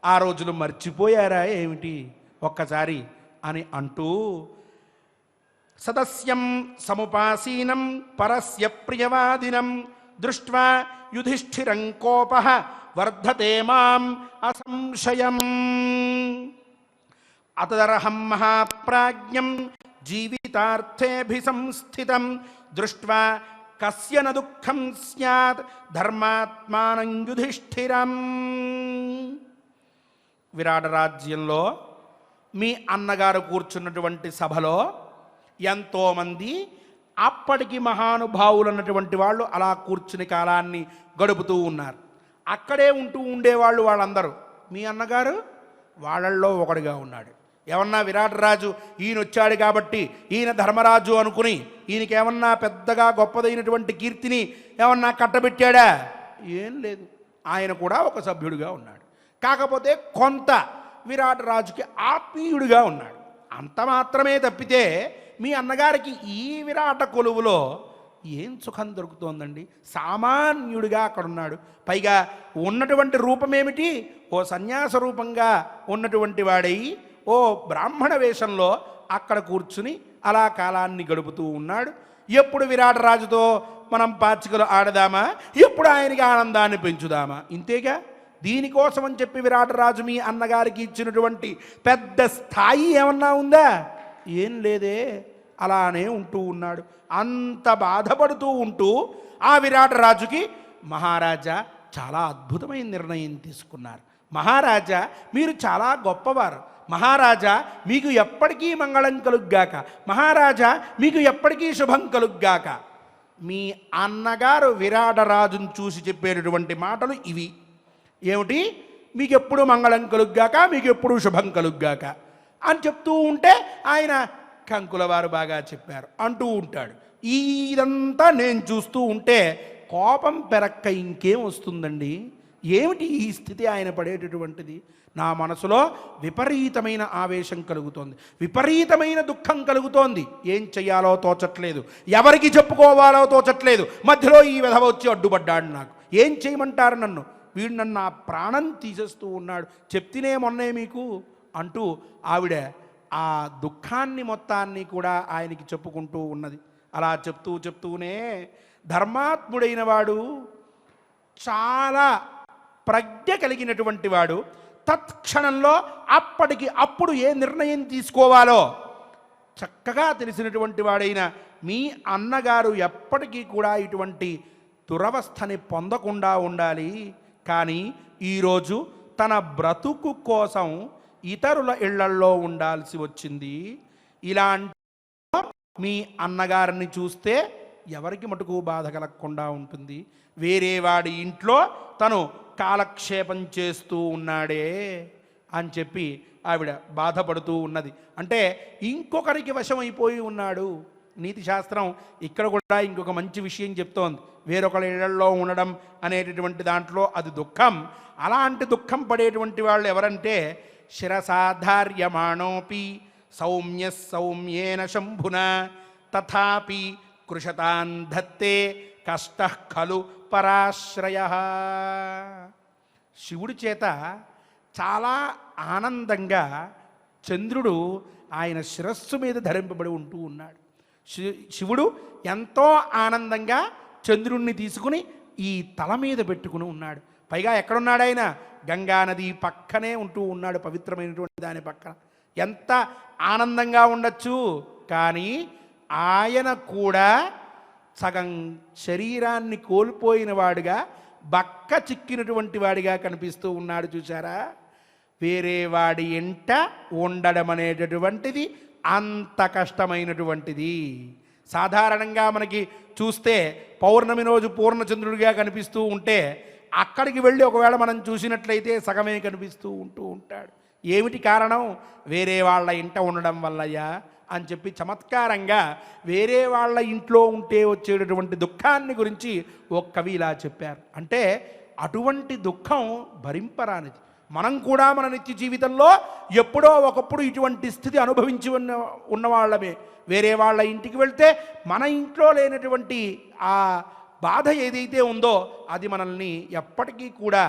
ఆ రోజులు మర్చిపోయారా ఏమిటి ఒక్కసారి అని అంటూ సదస్యం సముపాసీనం పరస్య ప్రియవాదినం దృష్ట్వా యుధిష్ఠిరం కోపః వర్ధతే మాం అసంశయం అతదర్హం మహాప్రాజ్ఞం జీవితార్థేభిసంస్థితం దృష్ట్వా కస్య న దుఃఖం స్యాత్ ధర్మాత్మానం యుధిష్ఠిరం. విరాట రాజ్యంలో మీ అన్నగారు కూర్చున్నటువంటి సభలో ఎంతోమంది అప్పటికి మహానుభావులు అన్నటువంటి వాళ్ళు అలా కూర్చుని కాలాన్ని గడుపుతూ ఉన్నారు. అక్కడే ఉంటూ ఉండేవాళ్ళు వాళ్ళందరూ. మీ అన్నగారు వాళ్ళల్లో ఒకడిగా ఉన్నాడు. ఏమన్నా విరాటరాజు ఈయన వచ్చాడు కాబట్టి ఈయన ధర్మరాజు అనుకుని ఈయనకేమన్నా పెద్దగా గొప్పదైనటువంటి కీర్తిని ఏమన్నా కట్టబెట్టాడా? ఏం లేదు. ఆయన కూడా ఒక సభ్యుడిగా ఉన్నాడు. కాకపోతే కొంత విరాటరాజుకి ఆత్మీయుడిగా ఉన్నాడు, అంత మాత్రమే తప్పితే మీ అన్నగారికి ఈ విరాట కొలువులో ఏం సుఖం దొరుకుతోందండి? సామాన్యుడిగా అక్కడ ఉన్నాడు. పైగా ఉన్నటువంటి రూపమేమిటి? ఓ సన్యాస రూపంగా ఉన్నటువంటి వాడై ఓ బ్రాహ్మణ వేషంలో అక్కడ కూర్చుని అలా కాలాన్ని గడుపుతూ ఉన్నాడు. ఎప్పుడు విరాటరాజుతో మనం పాచికలు ఆడదామా, ఎప్పుడు ఆయనకి ఆనందాన్ని పెంచుదామా, ఇంతేగా. దీనికోసం అని చెప్పి విరాటరాజు మీ అన్నగారికి ఇచ్చినటువంటి పెద్ద స్థాయి ఏమన్నా ఉందా? ఏం లేదే. అలానే ఉంటూ ఉన్నాడు. అంత బాధపడుతూ ఉంటూ ఆ విరాటరాజుకి మహారాజా చాలా అద్భుతమైన నిర్ణయం తీసుకున్నారు. మహారాజా మీరు చాలా గొప్పవారు. మహారాజా మీకు ఎప్పటికీ మంగళం కలుగ్గాక. మహారాజా మీకు ఎప్పటికీ శుభం కలుగ్గాక. మీ అన్నగారు విరాటరాజును చూసి చెప్పేటటువంటి మాటలు ఇవి. ఏమిటి? మీకు ఎప్పుడు మంగళం కలుగ్గాక, మీకు ఎప్పుడు శుభం కలుగ్గాక అని చెప్తూ ఉంటే ఆయన కంకుల వారు బాగా చెప్పారు అంటూ ఉంటాడు. ఇదంతా నేను చూస్తూ ఉంటే కోపం పెరక్క ఇంకేం వస్తుందండి? ఏమిటి ఈ స్థితి ఆయన పడేటటువంటిది? నా మనసులో విపరీతమైన ఆవేశం కలుగుతోంది, విపరీతమైన దుఃఖం కలుగుతోంది. ఏం చెయ్యాలో తోచట్లేదు, ఎవరికి చెప్పుకోవాలో తోచట్లేదు. మధ్యలో ఈ విధవ వచ్చి అడ్డుపడ్డాడు. నాకు ఏం చేయమంటారు నన్ను? వీడు నన్ను ఆ ప్రాణం తీసేస్తూ ఉన్నాడు. చెప్తేనే మొన్నే మీకు అంటూ ఆవిడ ఆ దుఃఖాన్ని మొత్తాన్ని కూడా ఆయనకి చెప్పుకుంటూ ఉన్నది. అలా చెప్తూనే ధర్మాత్ముడైన వాడు, చాలా ప్రజ్ఞ కలిగినటువంటి వాడు తత్క్షణంలో అప్పటికి అప్పుడు ఏ నిర్ణయం తీసుకోవాలో చక్కగా తెలిసినటువంటి వాడైన మీ అన్నగారు ఎప్పటికీ కూడా ఇటువంటి దురవస్థని పొందకుండా ఉండాలి. కానీ ఈరోజు తన బ్రతుకు కోసం ఇతరుల ఇళ్లల్లో ఉండాల్సి వచ్చింది. ఇలాంటి మీ అన్నగారిని చూస్తే ఎవరికి మటుకు బాధ కలగకుండా ఉంటుంది. వేరే వాడి ఇంట్లో తను కాలక్షేపం చేస్తూ ఉన్నాడే అని చెప్పి ఆవిడ బాధపడుతూ ఉన్నది. అంటే ఇంకొకరికి వశమైపోయి ఉన్నాడు. నీతి శాస్త్రం ఇక్కడ కూడా ఇంకొక మంచి విషయం చెప్తోంది. వేరొకరి ఇళ్లలో ఉండడం అనేటటువంటి దాంట్లో అది దుఃఖం. అలాంటి దుఃఖం పడేటువంటి వాళ్ళు ఎవరంటే శిరసాధార్యమాణోపి సౌమ్య సౌమ్యేన శంభున తథాపి కృషతాన్ ధత్తే కష్ట ఖలు పరాశ్రయ. శివుడి చేత చాలా ఆనందంగా చంద్రుడు ఆయన శిరస్సు మీద ధరింపబడి ఉంటూ ఉన్నాడు. శివుడు ఎంతో ఆనందంగా చంద్రుణ్ణి తీసుకుని ఈ తల మీద పెట్టుకుని ఉన్నాడు. పైగా ఎక్కడున్నాడు ఆయన? గంగానది పక్కనే ఉంటూ ఉన్నాడు, పవిత్రమైనటువంటి దాని పక్కన. ఎంత ఆనందంగా ఉండొచ్చు. కానీ ఆయన కూడా సగం శరీరాన్ని కోల్పోయిన వాడుగా, బక్క చిక్కినటువంటి వాడిగా కనిపిస్తూ ఉన్నాడు. చూసారా? వేరే వాడి ఎంట ఉండడం అనేటటువంటిది అంత కష్టమైనటువంటిది. సాధారణంగా మనకి చూస్తే పౌర్ణమి రోజు పూర్ణచంద్రుడిగా కనిపిస్తూ ఉంటే అక్కడికి వెళ్ళి ఒకవేళ మనం చూసినట్లయితే సగమే కనిపిస్తూ ఉంటాడు. ఏమిటి కారణం? వేరే వాళ్ళ ఇంట ఉండడం వల్లయ్యా అని చెప్పి చమత్కారంగా వేరే వాళ్ళ ఇంట్లో ఉంటే వచ్చేటటువంటి దుఃఖాన్ని గురించి ఒక కవి ఇలా చెప్పారు. అంటే అటువంటి దుఃఖం భరింపరానిది. మనం కూడా మన నిత్య జీవితంలో ఎప్పుడో ఒకప్పుడు ఇటువంటి స్థితి అనుభవించి ఉన్నవాళ్ళమే. వేరే వాళ్ళ ఇంటికి వెళ్తే మన ఇంట్లో లేనటువంటి ఆ బాధ ఏదైతే ఉందో అది మనల్ని ఎప్పటికీ కూడా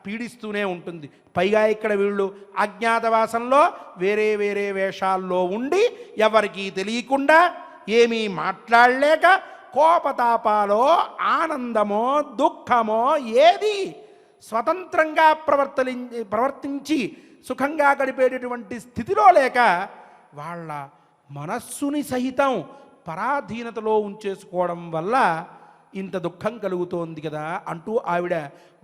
పీడిస్తూనే ఉంటుంది. పైగా ఇక్కడ వీళ్ళు అజ్ఞాతవాసంలో వేరే వేరే వేషాల్లో ఉండి ఎవరికీ తెలియకుండా ఏమీ మాట్లాడలేక కోపతాపాలో ఆనందమో దుఃఖమో ఏది స్వతంత్రంగా ప్రవర్తించి సుఖంగా గడిపేటటువంటి స్థితిలో లేక వాళ్ళ మనస్సుని సహితం పరాధీనతలో ఉంచేసుకోవడం వల్ల ఇంత దుఃఖం కలుగుతోంది కదా అంటూ ఆవిడ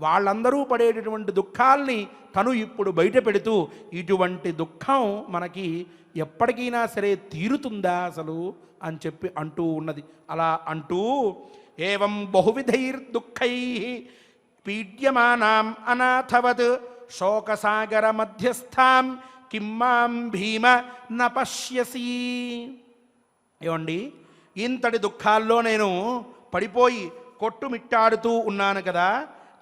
వాళ్ళందరూ పడేటటువంటి దుఃఖాల్ని తను ఇప్పుడు బయట పెడుతూ ఇటువంటి దుఃఖం మనకి ఎప్పటికైనా సరే తీరుతుందా అసలు అని చెప్పి అంటూ ఉన్నది. అలా అంటూ ఏవం బహువిధైర్దుఃఖై పీడ్యమానాం అనాథవత్ శోకసాగర మధ్యస్థాం కిమ్మాం భీమ న పశ్యసి. ఏమండి, ఇంతటి దుఃఖాల్లో నేను పడిపోయి కొట్టుమిట్టాడుతూ ఉన్నాను కదా,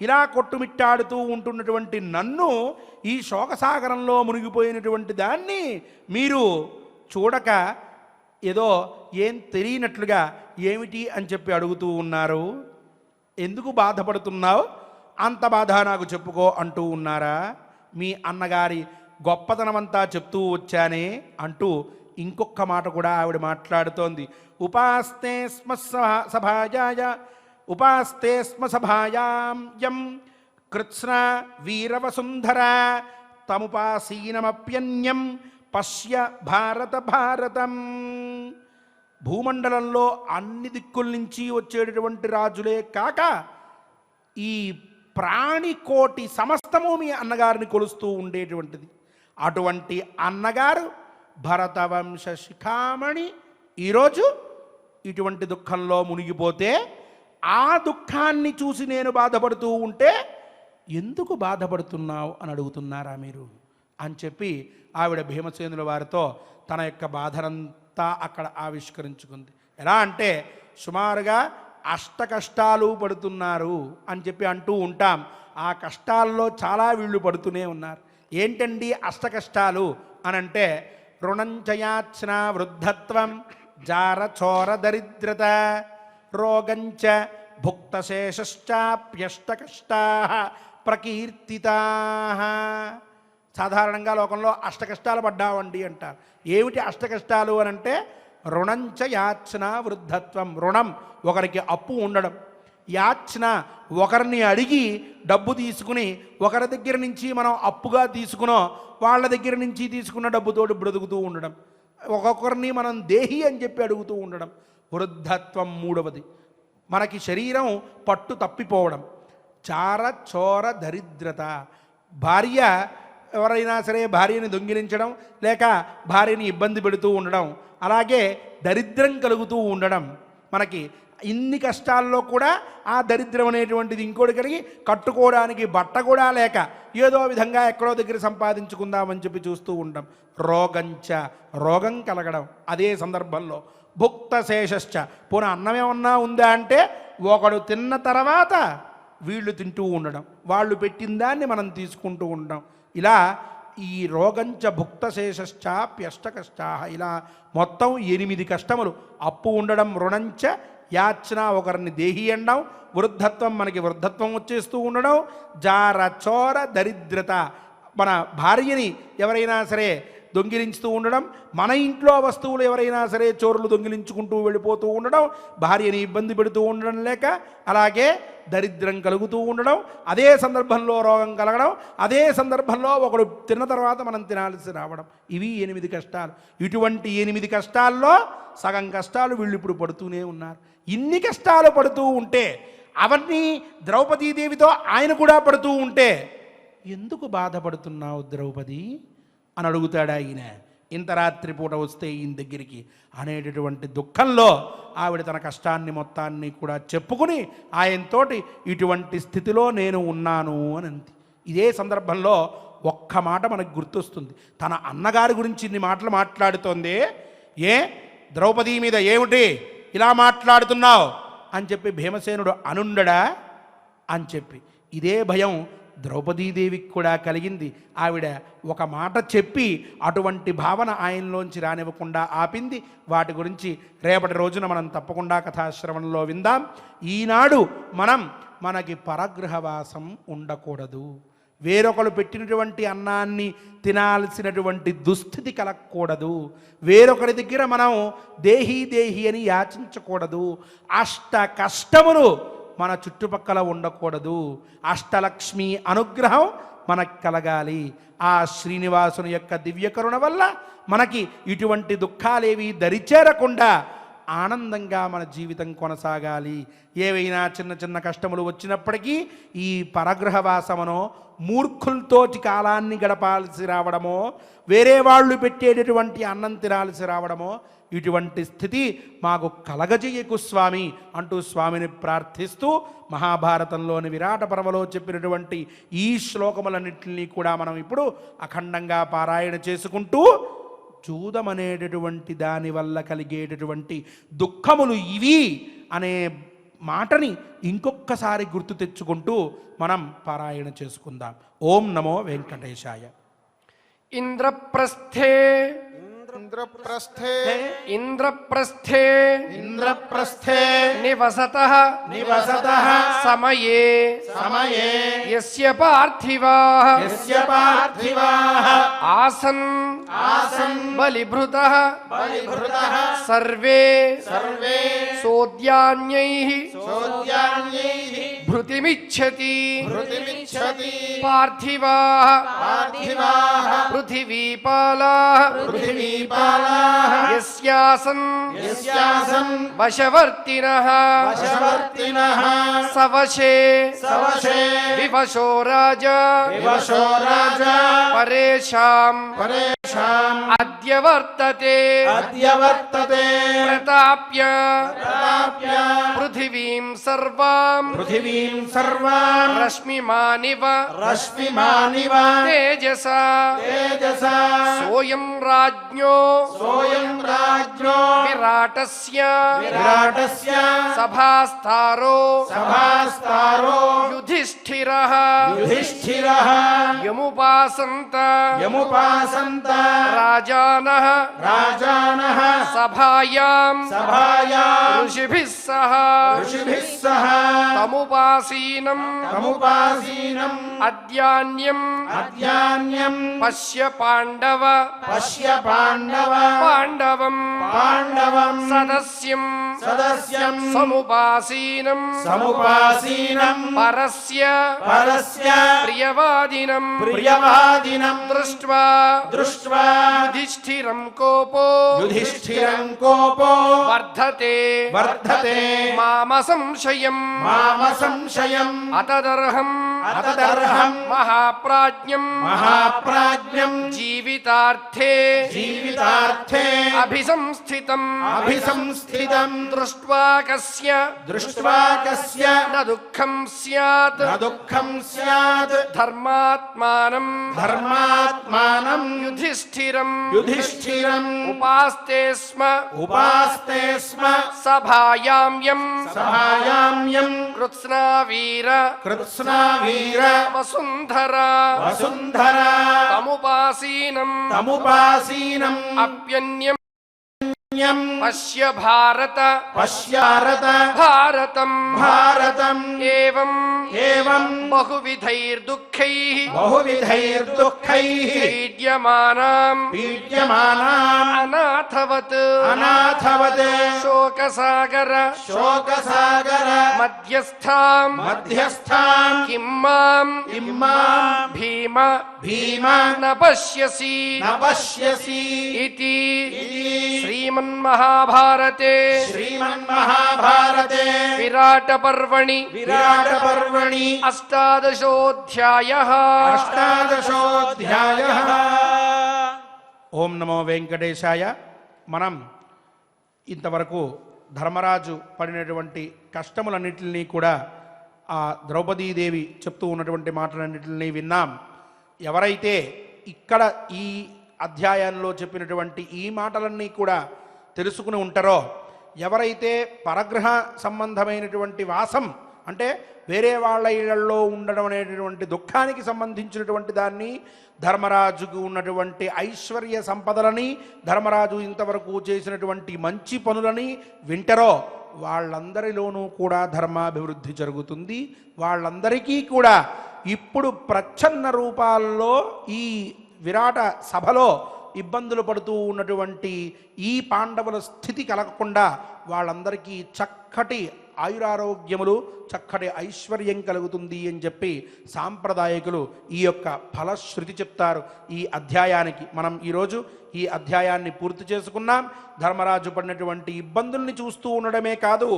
ఇలా కొట్టుమిట్టాడుతూ ఉంటున్నటువంటి నన్ను ఈ శోకసాగరంలో మునిగిపోయినటువంటి దాన్ని మీరు చూడక ఏదో ఏం తెలియనట్లుగా ఏమిటి అని చెప్పి అడుగుతూ ఉన్నారు. ఎందుకు బాధపడుతున్నావు, అంత బాధ నాకు చెప్పుకో అంటూ ఉన్నారా? మీ అన్నగారి గొప్పతనమంతా చెప్తూ వచ్చానే అంటూ ఇంకొక మాట కూడా ఆవిడ మాట్లాడుతోంది. ఉపాస్తే స్మ సభాయాయ ఉపాస్తే స్మ సభాయాం యం కృత్స్న వీరవసుంధర తముపాసీనమప్యన్యం పశ్య భారత భారతం. భూమండలంలో అన్ని దిక్కుల నుంచి వచ్చేటటువంటి రాజులే కాక ఈ ప్రాణికోటి సమస్తము మీ అన్నగారిని కొలుస్తూ ఉండేటువంటిది. అటువంటి అన్నగారు భరతవంశ శిఖామణి ఈరోజు ఇటువంటి దుఃఖంలో మునిగిపోతే ఆ దుఃఖాన్ని చూసి నేను బాధపడుతూ ఉంటే ఎందుకు బాధపడుతున్నావు అని అడుగుతున్నారా మీరు అని చెప్పి ఆవిడ భీమసేనుల వారితో తన యొక్క బాధనంతా అక్కడ ఆవిష్కరించుకుంది. ఎలా అంటే సుమారుగా అష్ట కష్టాలు పడుతున్నారు అని చెప్పి అంటూ ఉంటాం. ఆ కష్టాల్లో చాలా వీళ్ళు పడుతూనే ఉన్నారు. ఏంటండి అష్ట కష్టాలు అనంటే రుణంచయాచ్న వృద్ధత్వం జారచోర దరిద్రత రోగంచ భుక్తశేషశ్చాప్యష్టకష్టా ప్రకీర్తితా. సాధారణంగా లోకంలో అష్ట కష్టాలు పడ్డావండి అంటారు. ఏమిటి అష్ట కష్టాలు అని అంటే రుణంచ యాచన వృద్ధత్వం, రుణం ఒకరికి అప్పు ఉండడం, యాచన ఒకరిని అడిగి డబ్బు తీసుకుని ఒకరి దగ్గర నుంచి మనం అప్పుగా తీసుకునో వాళ్ళ దగ్గర నుంచి తీసుకున్న డబ్బుతోటి బ్రతుకుతూ ఉండడం, ఒక్కొక్కరిని మనం దేహి అని చెప్పి అడుగుతూ ఉండడం. వృద్ధత్వం మూడవది, మనకి శరీరం పట్టు తప్పిపోవడం. చార చోర దరిద్రత, భార్య ఎవరైనా సరే భార్యని దొంగిలించడం లేక భార్యని ఇబ్బంది పెడుతూ ఉండడం, అలాగే దరిద్రం కలుగుతూ ఉండడం. మనకి ఇన్ని కష్టాల్లో కూడా ఆ దరిద్రం అనేటువంటిది ఇంకోటి కలిగి కట్టుకోవడానికి బట్ట కూడా లేక ఏదో విధంగా ఎక్కడో దగ్గర సంపాదించుకుందామని చెప్పి చూస్తూ ఉంటాం. రోగంచ, రోగం కలగడం అదే సందర్భంలో. భుక్తశేషశ్చ, పోనీ అన్నమేమన్నా ఉందా అంటే ఒకడు తిన్న తర్వాత వీళ్ళు తింటూ ఉండడం, వాళ్ళు పెట్టిన దాన్ని మనం తీసుకుంటూ ఉండడం. ఇలా ఈ రోగంచ భుక్తశేషశ్చాప్యష్టకష్టా, ఇలా మొత్తం 8 కష్టములు. అప్పు ఉండడం, రుణంచ, యాచన ఒకరిని దేహి అనడం, వృద్ధత్వం మనకి వృద్ధత్వం వచ్చేస్తూ ఉండడం, జార చోర దరిద్రత మన భార్యని ఎవరైనా సరే దొంగిలించుతూ ఉండడం, మన ఇంట్లో వస్తువులు ఎవరైనా సరే చోరులు దొంగిలించుకుంటూ వెళ్ళిపోతూ ఉండడం, భార్యని ఇబ్బంది పెడుతూ ఉండడం లేక, అలాగే దరిద్రం కలుగుతూ ఉండడం, అదే సందర్భంలో రోగం కలగడం, అదే సందర్భంలో ఒకడు తిన్న తర్వాత మనం తినాల్సి రావడం. ఇవి 8 కష్టాలు. ఇటువంటి 8 కష్టాల్లో సగం కష్టాలు వీళ్ళు ఇప్పుడు పడుతూనే ఉన్నారు. ఇన్ని కష్టాలు పడుతూ ఉంటే అవన్నీ ద్రౌపదీదేవితో ఆయన కూడా పడుతూ ఉంటే ఎందుకు బాధపడుతున్నావు ద్రౌపది అని అడుగుతాడు ఆయన. ఇంత రాత్రిపూట వస్తే ఈయన దగ్గరికి అనేటటువంటి దుఃఖంలో ఆవిడ తన కష్టాన్ని మొత్తాన్ని కూడా చెప్పుకుని ఆయనతోటి ఇటువంటి స్థితిలో నేను ఉన్నాను అని అంది. ఇదే సందర్భంలో ఒక్క మాట మనకు గుర్తొస్తుంది. తన అన్నగారి గురించి ఇన్ని మాటలు మాట్లాడుతోంది. ఏ ద్రౌపది మీద ఏమిటి ఇలా మాట్లాడుతున్నావు అని చెప్పి భీమసేనుడు అనుండడా అని చెప్పి ఇదే భయం ద్రౌపదీదేవికి కూడా కలిగింది. ఆవిడ ఒక మాట చెప్పి అటువంటి భావన ఆయనలోంచి రానివ్వకుండా ఆపింది. వాటి గురించి రేపటి రోజున మనం తప్పకుండా కథాశ్రవణంలో విందాం. ఈనాడు మనకి పరగృహవాసం ఉండకూడదు. వేరొకరు పెట్టినటువంటి అన్నాన్ని తినాల్సినటువంటి దుస్థితి కలగకూడదు. వేరొకరి దగ్గర మనం దేహీ దేహి అని యాచించకూడదు. అష్ట కష్టములు మన చుట్టుపక్కల ఉండకూడదు. అష్టలక్ష్మి అనుగ్రహం మనకు కలగాలి. ఆ శ్రీనివాసుని యొక్క దివ్యకరుణ వల్ల మనకి ఇటువంటి దుఃఖాలేవి దరిచేరకుండా ఆనందంగా మన జీవితం కొనసాగాలి. ఏవైనా చిన్న చిన్న కష్టములు వచ్చినప్పటికీ ఈ పరగృహవాసమనో మూర్ఖులతోటి కాలాన్ని గడపాల్సి రావడమో వేరే వాళ్ళు పెట్టేటటువంటి అన్నం తినాల్సి రావడమో ఇటువంటి స్థితి మాకు కలగజేయకు స్వామి అంటూ స్వామిని ప్రార్థిస్తూ మహాభారతంలోని విరాట పర్వలో చెప్పినటువంటి ఈ శ్లోకములన్నింటినీ కూడా మనం ఇప్పుడు అఖండంగా పారాయణ చేసుకుంటూ జూదమనేటటువంటి దానివల్ల కలిగేటటువంటి దుఃఖములు ఇవి అనే మాటని ఇంకొకసారి గుర్తు తెచ్చుకుంటూ మనం పారాయణ చేసుకుందాం. ఓం నమో వెంకటేశాయ. ఇంద్రప్రస్థే ఇంద్రప్రస్థే ఇంద్రప్రస్థే ఇంద్రప్రస్థే నివసతః నివసతః సమయే సమయే యస్య పార్థివాః యస్య పార్థివాః ఆసన్ ఆసన్ బలిభృతః బలిభృతః సర్వే సర్వే సోద్యాన్యైః సోద్యాన్యైః భృతిమిచ్చతి భృతిమిచ్చతి పార్థివాః పార్థివాః పృథివీపాలాః పృథివీపాలాః యస్యాసన్ యస్యాసన్ వశవర్తినః వశవర్తినః సవశే సవశే వివశో రాజా వివశో రాజా పరేషాం పరేషాం అద్య వర్తతే అద్య వర్తతే ప్రతాప్య ప్రతాప్య పృథివీం సర్వాం పృథివీం సర్వాం రశ్మిమానివ రశ్మిమానివ తేజసా తేజసా సోయం రాజ్ఞో సోయం రాజ్ఞో విరాటస్య విరాటస్య సభాస్థారో సభాస్థారో యుధిష్ఠిరః యుధిష్ఠిరః యముపాసంత యముపాసంత రాజానః రాజానః సభాయాం సభాయాం ఋషిభిః సహ ఋషిభిః సహ తముపాసీనం తముపాసీనం అద్యాన్యం అద్యాన్యం పశ్య పాండవ పశ్య పాండవ పాండవం పాండవం సదస్యం సదస్యం సముపాసీనం సముపాసీనం పరస్య పరస్య ప్రియవాదినం ప్రియవాదినం దృష్ట్వా దృష్ట్వా యుధిష్ఠిరం కోపో యుధిష్ఠిరం కోపో వర్ధతే వర్ధతే మామ సంశయం మామ సంశయం అతదర్హం అతదర్హం మహాప్రాజ్ఞం మహాప్రాజ్ఞం జీవితార్థే జీవితార్థే అభిసంస్థితం అభిసంస్థితం దృష్ట్వా కస్య దృష్ట్వా కస్య న దుఃఖం స్యాత్ న దుఃఖం స్యాత్ ధర్మాత్మానం ధర్మాత్మానం యుధిష్ఠిరం యుధిష్ఠిరం ఉపాస్తే స్మ ఉపాస్తే స్మ సభాయాం సభాయాం కృత్స్నావీర కృత్స్నావీర వసుంధర వసుంధర తముపాసీనం తముపాసీనం అప్యన్యం పశ్య భారత పశ్యారత భారతం భారతం ఏవం ఏవం బహువిధైర్దుఃఖైః బహువిధైర్దుఃఖైః పీడ్యమానాం పీడ్యమానాం అనాథవత్ అనాథవత్ శోకసాగర శోకసాగర మధ్యస్థాం మధ్యస్థాం కిం మాం ఇమ్మాం భీమ భీమ న పశ్యసి న పశ్యసి ఇతి ఇది శ్రీమన్మహాభారతే శ్రీమన్మహాభారతే విరాట పర్వణి విరాట పర్వణి అష్టాదశోऽధ్యాయः అష్టాదశోऽధ్యాయः ఓం నమో వెంకటేశాయ. మనం ఇంతవరకు ధర్మరాజు పడినటువంటి కష్టములన్నింటినీ కూడా ఆ ద్రౌపదీదేవి చెప్తూ ఉన్నటువంటి మాటలన్నింటినీ విన్నాం. ఎవరైతే ఇక్కడ ఈ అధ్యాయంలో చెప్పినటువంటి ఈ మాటలన్నీ కూడా తెలుసుకుని ఉంటారో, ఎవరైతే పరగ్రహ సంబంధమైనటువంటి వాసం అంటే వేరే వాళ్ళ ఇళ్లలో ఉండడం అనేటటువంటి దుఃఖానికి సంబంధించినటువంటి దాన్ని, ధర్మరాజుకు ఉన్నటువంటి ఐశ్వర్య సంపదలని, ధర్మరాజు ఇంతవరకు చేసినటువంటి మంచి పనులని వింటారో వాళ్ళందరిలోనూ కూడా ధర్మాభివృద్ధి జరుగుతుంది. వాళ్ళందరికీ కూడా ఇప్పుడు ప్రచ్ఛన్న రూపాల్లో ఈ విరాట సభలో ఇబ్బందులు పడుతూ ఉన్నటువంటి ఈ పాండవుల స్థితి కలగకుండా వాళ్ళందరికీ చక్కటి ఆయురారోగ్యములు, చక్కటి ఐశ్వర్యం కలుగుతుంది అని చెప్పి సాంప్రదాయకులు ఈ యొక్క ఫలశ్రుతి చెప్తారు. ఈ అధ్యాయానికి మనం ఈరోజు ఈ అధ్యాయాన్ని పూర్తి చేసుకున్నాం. ధర్మరాజు పడినటువంటి ఇబ్బందుల్ని చూస్తూ ఉండడమే కాదు,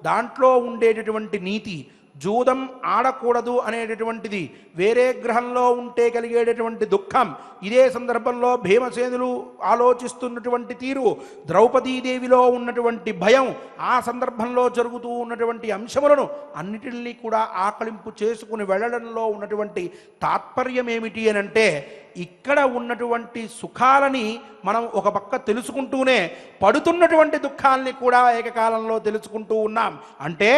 దాంట్లో ఉండేటటువంటి నీతి, జూదం ఆడకూడదు అనేటటువంటిది, వేరే గ్రహంలో ఉంటే కలిగేటటువంటి దుఃఖం, ఇదే సందర్భంలో భీమసేనులు ఆలోచిస్తున్నటువంటి తీరు, ద్రౌపదీదేవిలో ఉన్నటువంటి భయం, ఆ సందర్భంలో జరుగుతూ ఉన్నటువంటి అంశములను అన్నిటినీ కూడా ఆకలింపు చేసుకుని వెళ్ళడంలో ఉన్నటువంటి తాత్పర్యం ఏమిటి అని అంటే, ఇక్కడ ఉన్నటువంటి సుఖాలని మనం ఒక పక్క తెలుసుకుంటూనే పడుతున్నటువంటి దుఃఖాలని కూడా ఏకకాలంలో తెలుసుకుంటూ ఉన్నాం. అంటే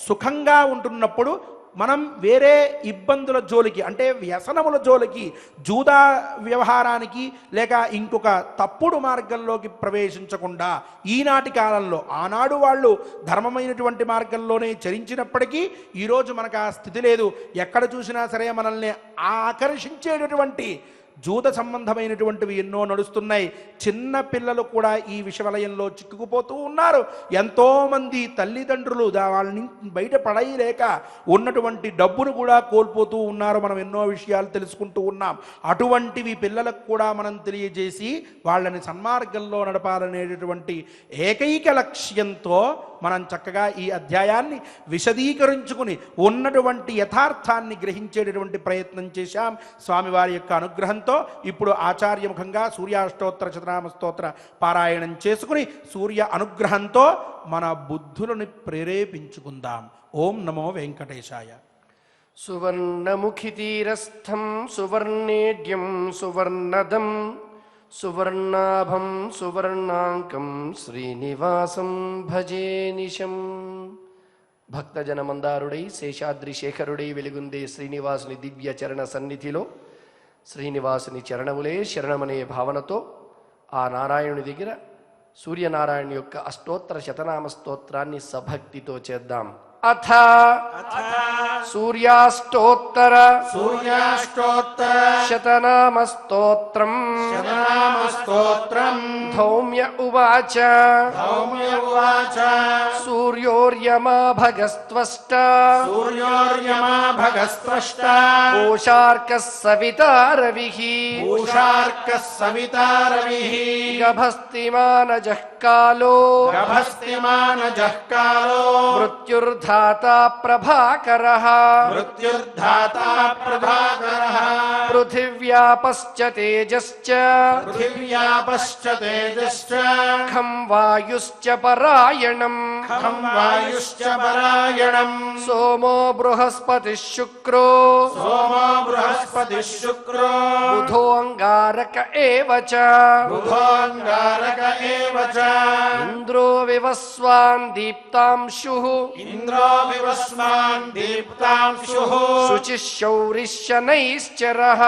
సుఖంగా ఉంటున్నప్పుడు మనం వేరే ఇబ్బందుల జోలికి అంటే వ్యసనముల జోలికి, జూదా వ్యవహారానికి లేక ఇంకొక తప్పుడు మార్గంలోకి ప్రవేశించకుండా ఈనాటి కాలంలో, ఆనాడు వాళ్ళు ధర్మమైనటువంటి మార్గంలోనే చరించినప్పటికీ ఈరోజు మనకు ఆ స్థితి లేదు. ఎక్కడ చూసినా సరే మనల్ని ఆకర్షించేటటువంటి జూద సంబంధమైనటువంటివి ఎన్నో నడుస్తున్నాయి. చిన్న పిల్లలు కూడా ఈ విషవలయంలో చిక్కుకుపోతూ ఉన్నారు. ఎంతోమంది తల్లిదండ్రులు వాళ్ళని బయట పడలేక ఉన్నటువంటి డబ్బును కూడా కోల్పోతూ ఉన్నారు. మనం ఎన్నో విషయాలు తెలుసుకుంటూ ఉన్నాం. అటువంటివి పిల్లలకు కూడా మనం తెలియజేసి వాళ్ళని సన్మార్గంలో నడపాలనేటటువంటి ఏకైక లక్ష్యంతో మనం చక్కగా ఈ అధ్యాయాన్ని విశదీకరించుకుని ఉన్నటువంటి యథార్థాన్ని గ్రహించేటటువంటి ప్రయత్నం చేశాం స్వామివారి యొక్క అనుగ్రహంతో. ఇప్పుడు ఆచార్యముఖంగా సూర్యాష్టోత్తర శతనామ స్తోత్ర పారాయణం చేసుకుని సూర్య అనుగ్రహంతో మన బుద్ధులను ప్రేరేపించుకుందాం. ఓం నమో వెంకటేశాయ. సువర్ణముఖి తీరస్థం సువర్ణేడ్యం సువర్ణదం సువర్ణాభం సువర్ణాంకం శ్రీనివాసం భజే నిశం. భక్తజనమందారుడై శేషాద్రి శేఖరుడై వెలుగుందే శ్రీనివాసుని దివ్య చరణ సన్నిధిలో శ్రీనివాసుని చరణములే శరణమనే భావనతో ఆ నారాయణుని దగ్గర సూర్యనారాయణ యొక్క అష్టోత్తర శతనామ స్తోత్రాన్ని సభక్తితో చేద్దాం. అథ సూర్యాష్టోత్తర శతనామ స్తోత్రం ధౌమ్య ఉవాచ సూర్యోర్యమా భగస్త్వష్ట పూషార్కః సవితా రవిః గభస్తిమానజః కాలో మృత్యుర్ధాతా ప్రభాకరః పృథివ్యాపశ్చ తేజశ్చ ఖం వాయుశ్చ పరాయణం సోమో బృహస్పతిః శుక్రో బుధో అంగారక ఏవ చ ఇంద్రో వివస్వాన్ దీప్తాంశుః శుచిః శౌరిశ్శనైశ్చరః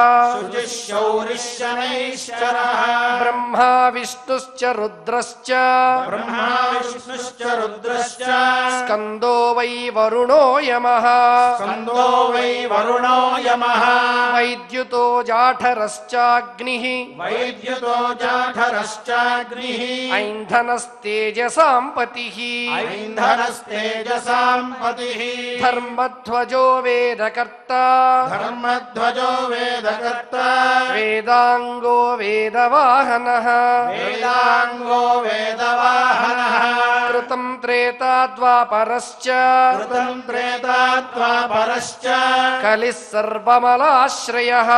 బ్రహ్మా విష్ణుశ్చ రుద్రశ్చ స్కందో వై వరుణో యమః వైద్యుతో జాఠరశ్చాగ్నిః ఐంధనస్తేజసాం పతిః ధర్మధ్వజో వేదకర్తా వేదాంగో వేదవాహనః కృతం त्रेता द्वापरश्च कृतम् त्रेता द्वापरश्च कलिः सर्वमलाश्रयः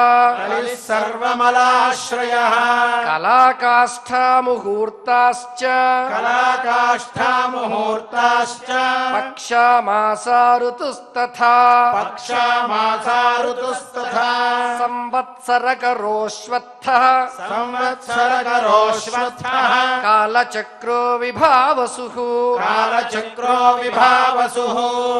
कलिः सर्वमलाश्रयः कलाकाष्ठा मुहूर्ताश्च कलाकाष्ठा मुहूर्ताश्च पक्षा मासा ऋतुस्तथा पक्षा मासा ऋतुस्तथा संवत्सरकरोऽश्वत्थः संवत्सरकरोऽश्वत्थः कालचक्रो विभावसुः कालचक्रो विभावसुः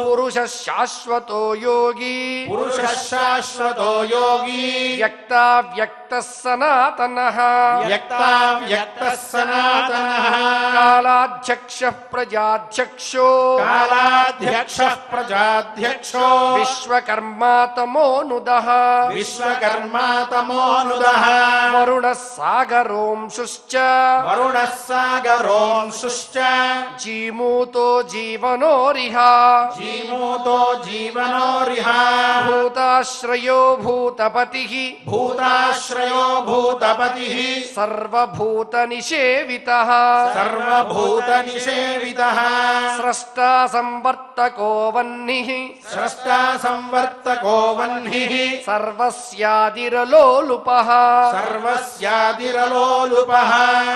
पुरुषः शाश्वतो योगी पुरुषः शाश्वतो योगी व्यक्ताव्यक्तः सनातनः व्यक्ताव्यक्तः सनातनः कालाध्यक्षः प्रजाध्यक्षो कालाध्यक्षः प्रजाध्यक्षो विश्वकर्मा तमोनुदः विश्वकर्मा तमोनुदः वरुणः सागरोंशुश्च वरुणः सागरोंशुश्च जीमूतो जीवनोरिह जीमूतो जीवनोरिह भूताश्रयो भूतपतिः भूताश्रयो भूतपतिः सर्वभूतनिषेवितः सर्वभूतनिषेवितः स्रष्टा संवर्तको वह्निः स्रष्टा संवर्तको वह्निः सर्वस्यादिरलोलुपः सर्वस्यादिरलोलुपः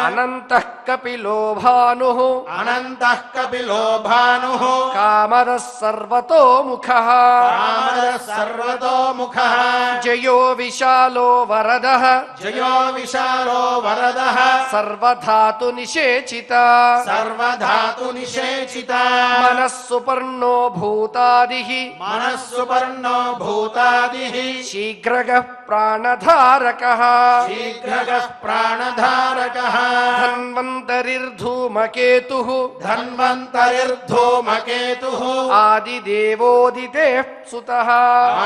अनन्तः कपिलो भानुः अनन्तः कपिलो भानुः कामदः सर्वतोमुखः कामदः सर्वतोमुखः जयो विशालो वरदः जयो विशालो वरदः सर्वधातु निषेचिता सर्वधातु निषेचिता मनः सुपर्णो भूतादिः मनः सुपर्णो भूतादिः शीघ्रगः प्राणधारकः शीघ्रगः प्राणधारकः धन्वन्तरिर्धूमकेतुः धन्वन्तरिर्धूमकेतुः आदिदेवोदितेः सुतः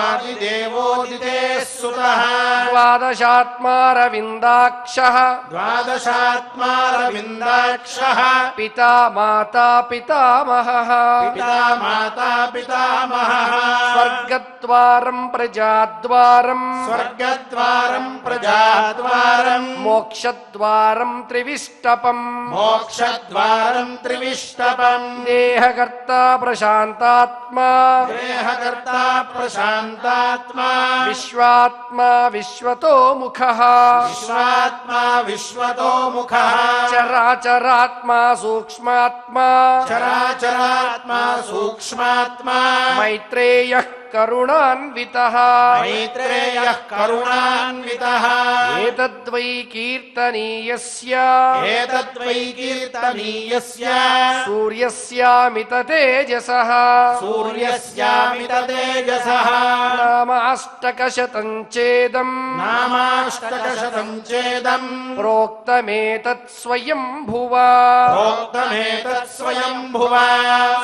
आदिदेवोदितेः सुतः द्वादशात्मारविन्दाक्षः द्वादशात्मारविन्दाक्षः पिता माता पितामहः पिता माता पितामहः स्वर्गद्वारं प्रजाद्वारं स्वर्गद्वारम् प्रजाद्वारम् मोक्षद्वारं त्रिविष्टपम् मोक्षद्वारम् त्रिविष्टपम् देहकर्ता प्रशान्तात्मा देहकर्ता प्रशान्तात्मा विश्वात्मा विश्वतो मुखः विश्वात्मा विश्वतो मुखः चराचरात्मा सूक्ष्मात्मा चराचरात्मा सूक्ष्मात्मा मैत्रेयः करुणान्वितः मैत्रेयः करुणान्वितः एतद्वै कीर्तनीयस्य एतद्वै कीर्तनीयस्य सूर्यस्यामिततेजसः सूर्यस्यामिततेजसः नामाष्टकशतं चेदम् नामाष्टकशतम् चेदम् प्रोक्तमेतत् स्वयंभुवा प्रोक्तमेतत् स्वयंभुवा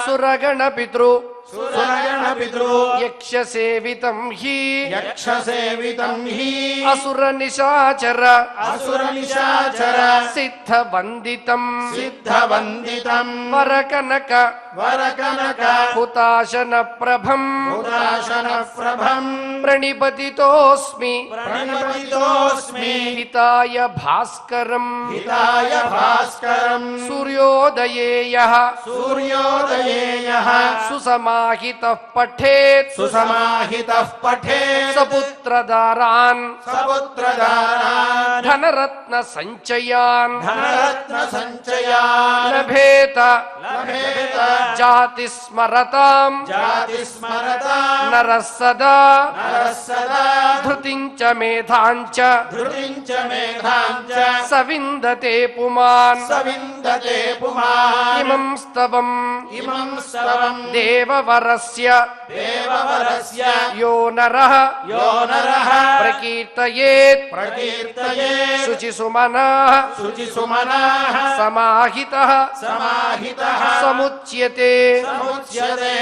सुरगणपितृ सुरगणपितृ यक्षसेवितं हि यक्षसेवितम् हि असुरनिशाचर असुरनिशाचर सिद्धवन्दितम् सिद्धवन्दितम् वरकनक वरकनक हुताशनप्रभम् हुताशनप्रभम् प्रणिपतितोऽस्मि प्रणिपतितोऽस्मि हिताय भास्करम् हिताय भास्करम् सूर्योदये यः सूर्योदये यः सुसमाहितः पठेत् सुसमाहितः पठेत् सपुत्रदारान् सपुत्रदारान् धनरत्नसञ्चयान् धनरत्नसञ्चयान् लभेत लभेत जातिस्मरताम् जातिस्मरताम् नरः सदा नरः सदा धृतिं च मेधां च धृतिम् च मेधाम् च सविन्दते पुमान् सविन्दते पुमान् इमं स्तवम् इमम् स्तवम् देववरस्य देववरस्य यो नरः यो नरः प्रकीर्तयेत् प्रकीर्तयेत् शुचिसुमनः शुचिसुमनाः समाहितः समाहितः समुच्यते समुच्यते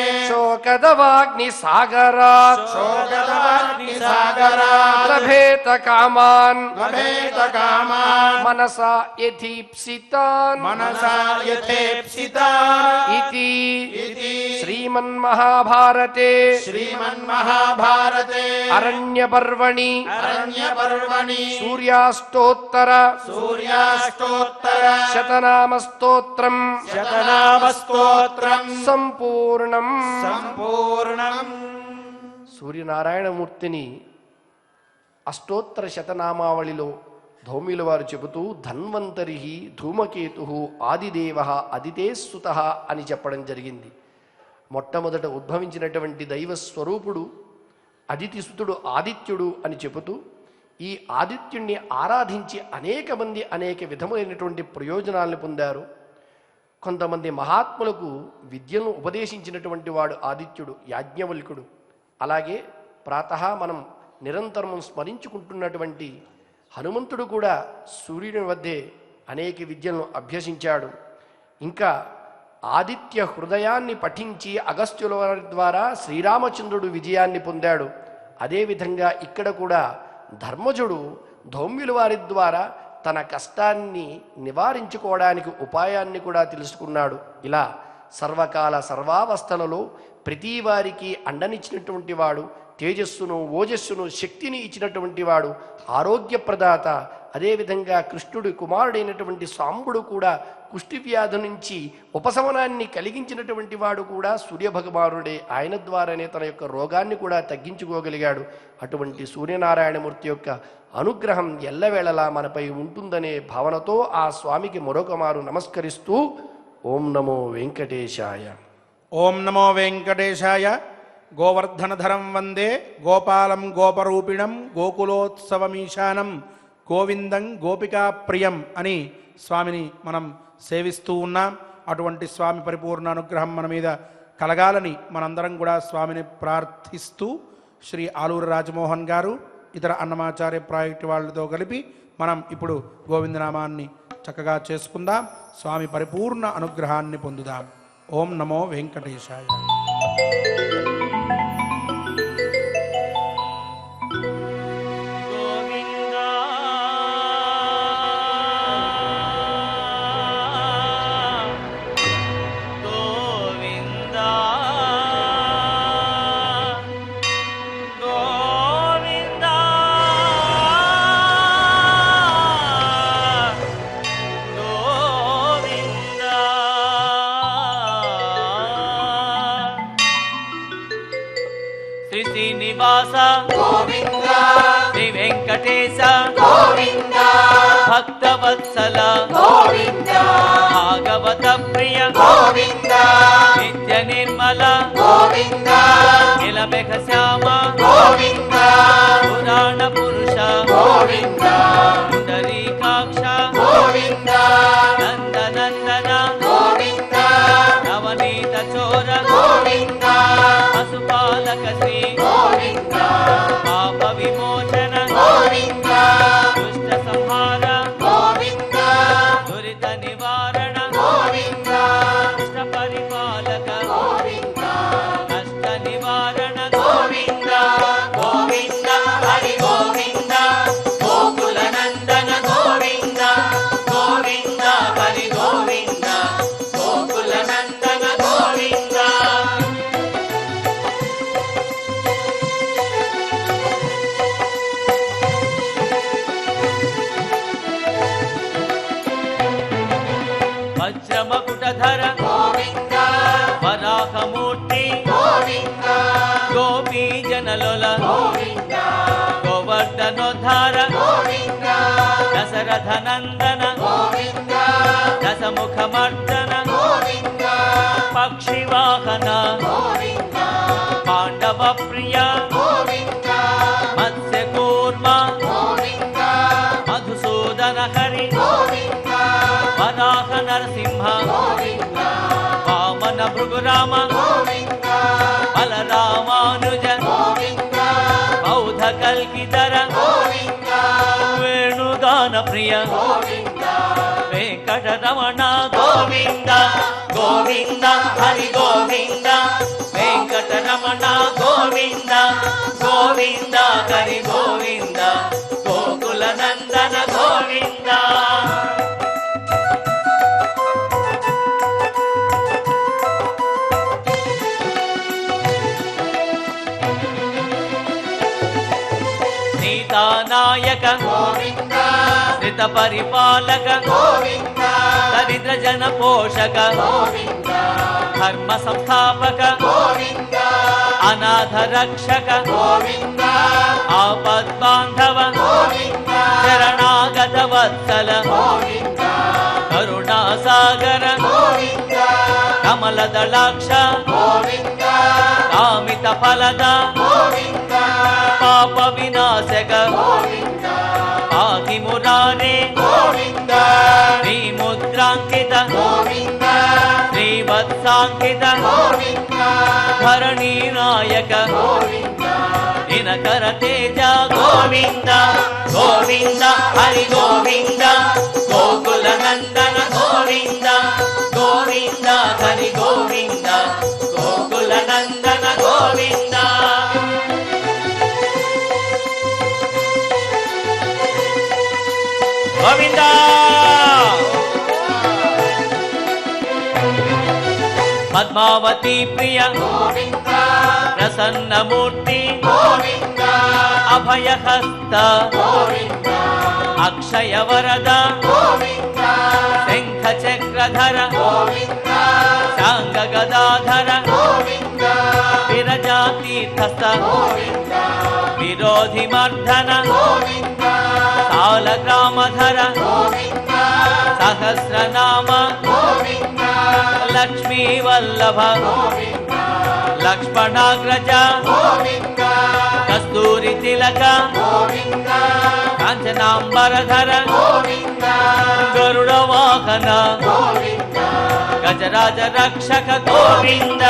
शोकदवाग्निसागरात् शोकदवाग्निसागरात् लभेत कामान् लभेत कामान् मनसा यथीप्सितान् मनसा यथेप्सिता इति इति श्रीमद् శ్రీమన్మహాభారతే श्रीमन्महाभारते అరణ్యపర్వణి अरण्यपर्वणि సూర్యాష్టోత్తర सूर्याष्टोत्तर శతనామస్తోత్రం शतनामस्तोत्रम् సంపూర్ణం. सम्पूर्णम्. సూర్యనారాయణమూర్తిని అష్టోత్తర శతనామావళిలో ధౌమ్యుల వారు చెబుతూ ధన్వంతరి ధూమకేతు ఆదిదేవ అదితేసుత అని చెప్పడం జరిగింది. మొట్టమొదట ఉద్భవించినటువంటి దైవ స్వరూపుడు అదితిసుతుడు ఆదిత్యుడు అని చెబుతూ ఈ ఆదిత్యుణ్ణి ఆరాధించి అనేక మంది అనేక విధములైనటువంటి ప్రయోజనాలను పొందారు. కొంతమంది మహాత్ములకు విద్యను ఉపదేశించినటువంటి వాడు ఆదిత్యుడు యాజ్ఞవల్కుడు. అలాగే ప్రాతః మనం నిరంతరం స్మరించుకుంటున్నటువంటి హనుమంతుడు కూడా సూర్యుని వద్దే అనేక విద్యలను అభ్యసించాడు. ఇంకా ఆదిత్య హృదయాన్ని పఠించి అగస్త్యుల వారి ద్వారా శ్రీరామచంద్రుడు విజయాన్ని పొందాడు. అదేవిధంగా ఇక్కడ కూడా ధర్మజుడు ధౌమ్యుల వారి ద్వారా తన కష్టాన్ని నివారించుకోవడానికి ఉపాయాన్ని కూడా తెలుసుకున్నాడు. ఇలా సర్వకాల సర్వావస్థలలో ప్రతి వారికి అండనిచ్చినటువంటి వాడు, తేజస్సును ఓజస్సును శక్తిని ఇచ్చినటువంటి వాడు, ఆరోగ్యప్రదాత. అదేవిధంగా కృష్ణుడి కుమారుడైనటువంటి సాంబుడు కూడా కుష్టి వ్యాధి నుంచి ఉపశమనాన్ని కలిగించినటువంటి వాడు కూడా సూర్యభగవానుడే. ఆయన ద్వారానే తన యొక్క రోగాన్ని కూడా తగ్గించుకోగలిగాడు. అటువంటి సూర్యనారాయణమూర్తి యొక్క అనుగ్రహం ఎల్లవేళలా మనపై ఉంటుందనే భావనతో ఆ స్వామికి మరొక మారు నమస్కరిస్తూ ఓం నమో వెంకటేశాయ. ఓం నమో వెంకటేశాయ. గోవర్ధనధరం వందే గోపాలం గోపరూపిణం గోకులోత్సవమీశానం గోవిందం గోపికాప్రియం అని స్వామిని మనం సేవిస్తూ ఉన్నాం. అటువంటి స్వామి పరిపూర్ణ అనుగ్రహం మన మీద కలగాలని మనందరం కూడా స్వామిని ప్రార్థిస్తూ శ్రీ ఆలూరు రాజమోహన్ గారు ఇతర అన్నమాచార్య ప్రాజెక్టు వాళ్ళతో కలిపి మనం ఇప్పుడు గోవిందనామాన్ని చక్కగా చేసుకుందాం. స్వామి పరిపూర్ణ అనుగ్రహాన్ని పొందుదాం. ఓం నమో వెంకటేశాయ. శ్రీనివాస గోవింద శ్రీ వెంకటేశ గోవింద భక్తవత్సల గోవింద భాగవత ప్రియ గోవింద నిత్య నిర్మల గోవింద నిలమెఘ శ్యామ గోవింద పురాణ పురుష గోవింద పుండరీకాక్ష గోవింద నందనందన గోవింద నవనీత చోర గోవింద పశుపాలక శ్రీ గోవింద పాప విమోచన గోవింద దుష్ట సంహార గోవింద దురిత నివారణ గోవింద ఇష్ట పరిపాలక గోవింద కష్ట నివారణ గోవింద గోవింద హరి గోవింద గోకుల నందన గోవింద గోవింద హరి గోవింద గోకుల నందన గోవింద వజ్రమకుటధర గోవింద వరాహమూర్తి గోవింద గోపీ జనలోల గోవింద గోవర్ధనోద్ధార గోవింద దశరథ నందన గోవింద దశముఖమర్దన గోవింద పక్షివాహన గోవింద పాండవ ప్రియ గోవింద మత్స్యకూర్మ గోవింద మధుసూదన హరి గోవింద వరాహ నరసింహ గోవింద వామన భృగురామ గోవింద బలరామానుజ గోవింద బౌద్ధ కల్కితర గోవింద వేణుగాన ప్రియ గోవింద వెంకటరమణ గోవింద గోవింద హరి గోవింద వెంకటరమణ గోవింద గోవింద హరి గోవింద గోకుల నందన గోవింద సీతానాయక గోవింద శ్రిత పరిపాలక గోవింద దరిద్ర జన పోషక గోవింద ధర్మ సంస్థాపక గోవింద అనాథ రక్షక గోవింద ఆపద్బాంధవ గోవింద శరణాగత వత్సల గోవింద కరుణాసాగర గోవింద కమలదళాక్ష గోవింద కామిత ఫలద గోవింద పాప వినాశక గోవింద పాకి మురారే గోవింద శ్రీముద్రాంకిత గోవింద శ్రీవత్సాంకిత గోవింద ధరణీ నాయక గోవింద దినకర తేజ గోవింద గోవింద హరి గోవింద గోకుల నందన గోవింద గోవింద హరి గోవింద గోకుల నందన గోవింద గోవింద పద్మావతి ప్రియ గోవింద ప్రసన్నమూర్తి గోవింద అభయహస్త గోవింద అక్షయ వరద గోవింద శంఖ చక్రధర గోవింద శాంగ గదాధర గోవింద విరజాతీర్థస్థ గోవింద విరోధి మర్ధన గోవింద కాలగ్రామధర గోవింద సహస్రనామ గోవింద లక్ష్మీ వల్లభ గోవింద లక్ష్మణాగ్రజ గోవింద కస్తూరి తిలక గోవింద కాంచనాంబరధర గోవింద గరుడ వాహన గోవింద గజరాజ రక్షక గోవింద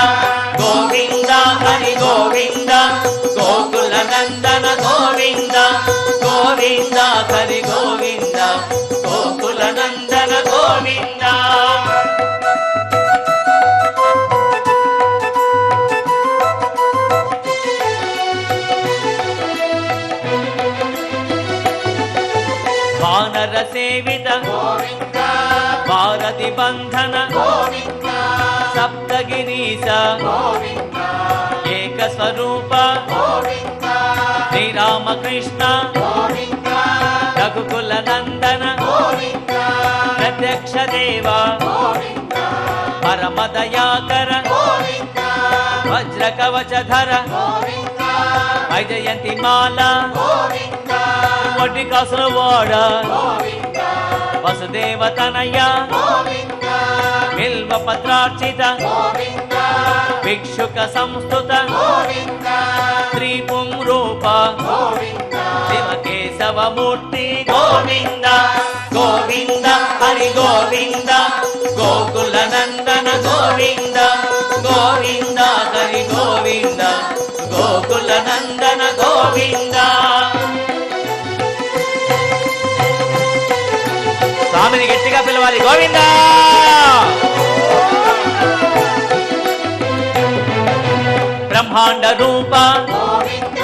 గోవింద హరి గోవింద గోకుల నందన గోవింద గోవింద హరి గోవింద గోకుల నందన గోవింద వానర సేవిత గోవింద భారతి బంధన గోవింద సప్తగిరీశ గోవింద ఏక స్వరూప గోవింద శ్రీరామకృష్ణ గోవింద రఘుకుల నందన గోవింద ప్రత్యక్ష దేవ గోవింద పరమదయాకర గోవింద వజ్ర కవచధర గోవింద వైజయంతి మాల గోవింద వడ్డి కాసుల వాడ గోవింద వసుదేవ తనయ గోవింద బిల్వ పత్రార్చిత గోవింద భిక్షుక సంస్థుత గోవింద శ్రీ పుంరూప గోవింద శివకేశవమూర్తి గోవింద గోవింద హరి గోవింద గోకుల నందన గోవింద గోవింద హరి గోవింద గోకుల నందన గోవింద స్వామిని గట్టిగా పిలవాలి గోవింద బ్రహ్మాండ రూప గోవింద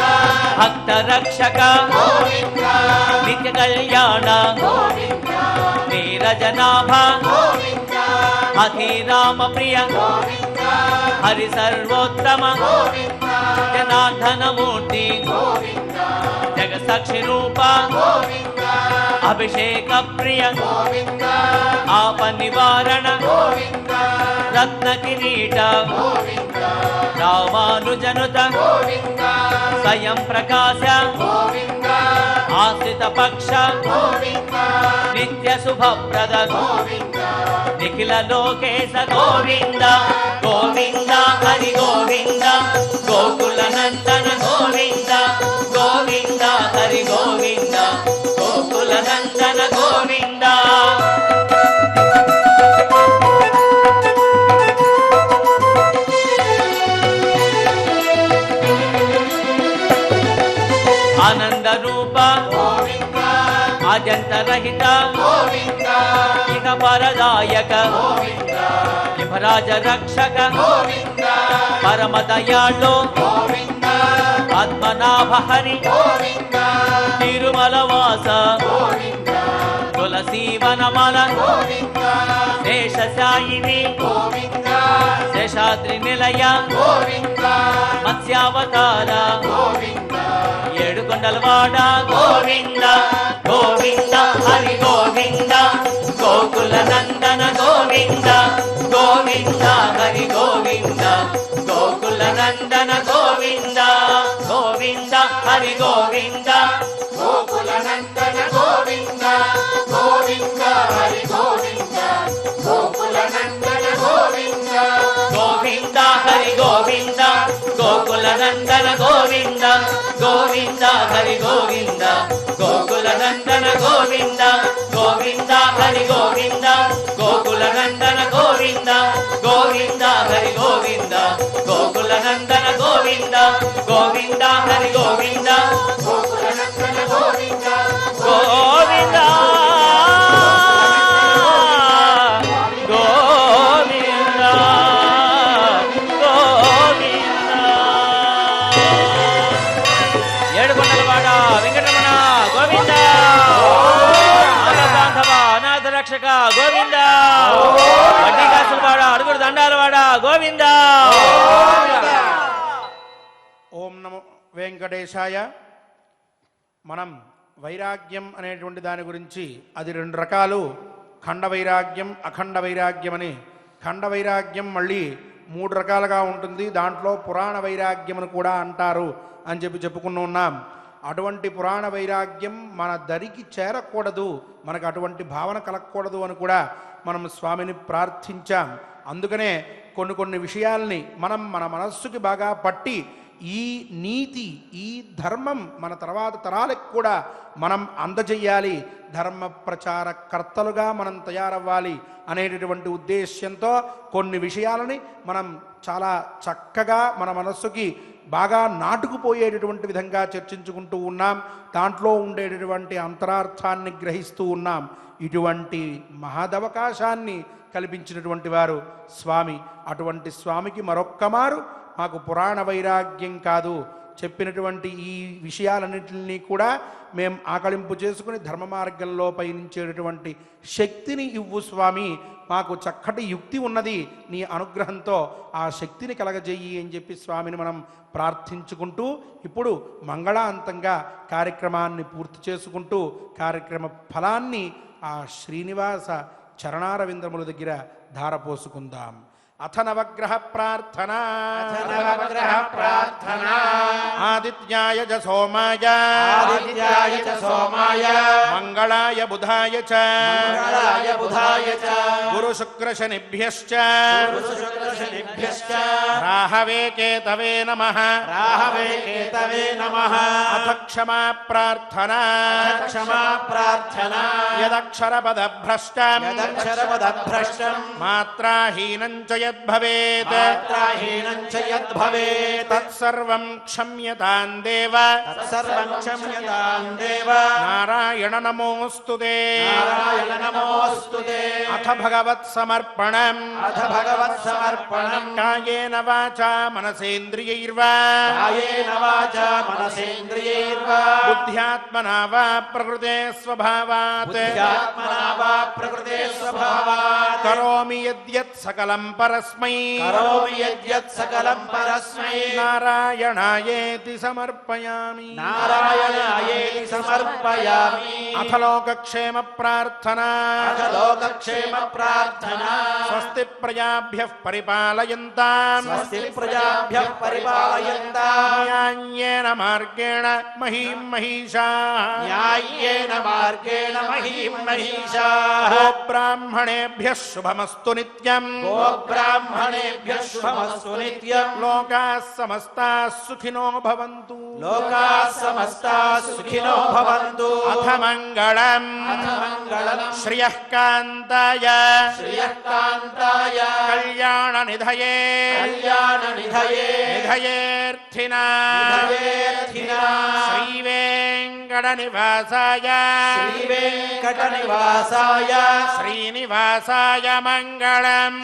భక్త రక్షక గోవింద నిత్య కళ్యాణ గోవింద నీరజనాభ గోవింద అధిరామ ప్రియ గోవింద హరి సర్వోత్తమ గోవింద జనార్దన మూర్తి గోవింద జగసాక్షి రూప గోవింద అభిషేక ప్రియ గోవింద ఆప నివారణ గోవింద రత్న కిరీట గోవింద రామానుజనుత గోవింద స్వయం ప్రకాశ గోవింద ఆశ్రిత పక్ష గోవింద నిత్య శుభప్రద గోవింద నిఖిల లోకేశ గోవింద గోవింద హరి గోవింద గోకుల నందన గోవింద గోవింద హరి గోవింద గోకుల నందన గోవింద ఆనంద రూప గోవింద అజంత రహిత గోవింద ఇక పరదాయక గోవింద యువరాజ రక్షక గోవింద పరమ దయాళు గోవింద పద్మనాభ హరి గోవింద తిరుమల వాస గోవింద తులసీ వనమల గోవింద శేషశాయిని గోవింద శేషాద్రి నిలయ గోవింద మత్స్యావతార గోవింద ఏడుకొండ ఏడుకొండలవాడ గోవింద గోవింద హరి గోవింద గోకుల నందన గోవింద గోవింద హరి గోవింద గోకుల నందన గోవింద గోవింద హరి గోవింద గోకుల నందన గోవింద గోవింద హరి గోవింద గోకుల నందన గోవింద గోవింద హరి గోవింద గోకుల నందన గోవింద గోవింద హరి గోవింద గోకుల నందన గోవింద గోవింద హరి గోవింద గోకుల నందన గోవింద గోవింద హరి గోవింద గోకుల నందన గోవింద గోవింద హరి గోవింద గోకుల నందన గోవింద గోవింద గోవింద గోవింద ఏడుకొండలవాడ వెంకటరమణ గోవింద ఆనందబాంధవ అనాథ రక్షక గోవింద వడ్డీకాసులవాడ అడుగుడు దండాలవాడ గోవింద ఓం నమో వెంకటేశాయ. మనం వైరాగ్యం అనేటువంటి దాని గురించి అది రెండు రకాలు, ఖండ వైరాగ్యం అఖండ వైరాగ్యం అని. ఖండ వైరాగ్యం మళ్ళీ మూడు రకాలుగా ఉంటుంది. దాంట్లో పురాణ వైరాగ్యం అని కూడా అంటారు అని చెప్పుకుని ఉన్నాం. అటువంటి పురాణ వైరాగ్యం మన దరికి చేరకూడదు, మనకు అటువంటి భావన కలగకూడదు అని కూడా మనం స్వామిని ప్రార్థించాం. అందుకనే కొన్ని విషయాల్ని మనం మన మనస్సుకి బాగా పట్టి ఈ నీతి ఈ ధర్మం మన తర్వాత తరాలకు కూడా మనం అందజేయాలి, ధర్మ ప్రచార కర్తలుగా మనం తయారవ్వాలి అనేటటువంటి ఉద్దేశ్యంతో కొన్ని విషయాలని మనం చాలా చక్కగా మన మనస్సుకి బాగా నాటుకుపోయేటటువంటి విధంగా చర్చించుకుంటూ ఉన్నాం. దాంట్లో ఉండేటటువంటి అంతరార్థాన్ని గ్రహిస్తూ ఉన్నాం. ఇటువంటి మహదవకాశాన్ని కల్పించినటువంటి వారు స్వామి. అటువంటి స్వామికి మరొక్క మారు మాకు పురాణ వైరాగ్యం కాదు, చెప్పినటువంటి ఈ విషయాలన్నింటినీ కూడా మేము ఆకళింపు చేసుకుని ధర్మ మార్గంలో పయనించేటటువంటి శక్తిని ఇవ్వు స్వామి. మాకు చక్కటి యుక్తి ఉన్నది, నీ అనుగ్రహంతో ఆ శక్తిని కలగజేయి అని చెప్పి స్వామిని మనం ప్రార్థించుకుంటూ ఇప్పుడు మంగళాంతంగా కార్యక్రమాన్ని పూర్తి చేసుకుంటూ కార్యక్రమ ఫలాన్ని ఆ శ్రీనివాస చరణారవింద్రముల దగ్గర ధారపోసుకుందాం. అథ నవగ్రహ ప్రార్థనా ఆదిత్యాయ చ సోమాయ మంగళాయ బుధాయ చ గురు శుక్ర శనిభ్యశ్చ రాహవే కేతవే నమః అథ క్షమా ప్రార్థనా యదక్షరపదభ్రష్టం మాత్రాహీనం చ యద్భవేత్ తత్సర్వం క్షమ్యతాం దేవ నారాయణ నమోస్తుతే అథ భగవత్ సమర్పణం కాయేన వాచా మనసేంద్రియైర్వా బుద్ధ్యాత్మనా వా ప్రకృతే స్వభావాత్ కరోమి యద్యత్ సకలం పరస్మై నారాయణాయేతి సమర్పయామి. అథ లోకక్షేమ ప్రార్థనా స్వస్తి ప్రజాభ్యః పరిపాలయంతాం న్యాయేన మార్గేణ మహీం మహీషాః గోబ్రాహ్మణేభ్యః శుభమస్తు నిత్యం లోకాః సమస్తాః సుఖినో భవంతు అథ మంగళం శ్రియః కాంతాయ కళ్యాణ నిధయే నిధయేర్థినాం శ్రీవేంకట నివాసాయ శ్రీనివాసాయ మంగళం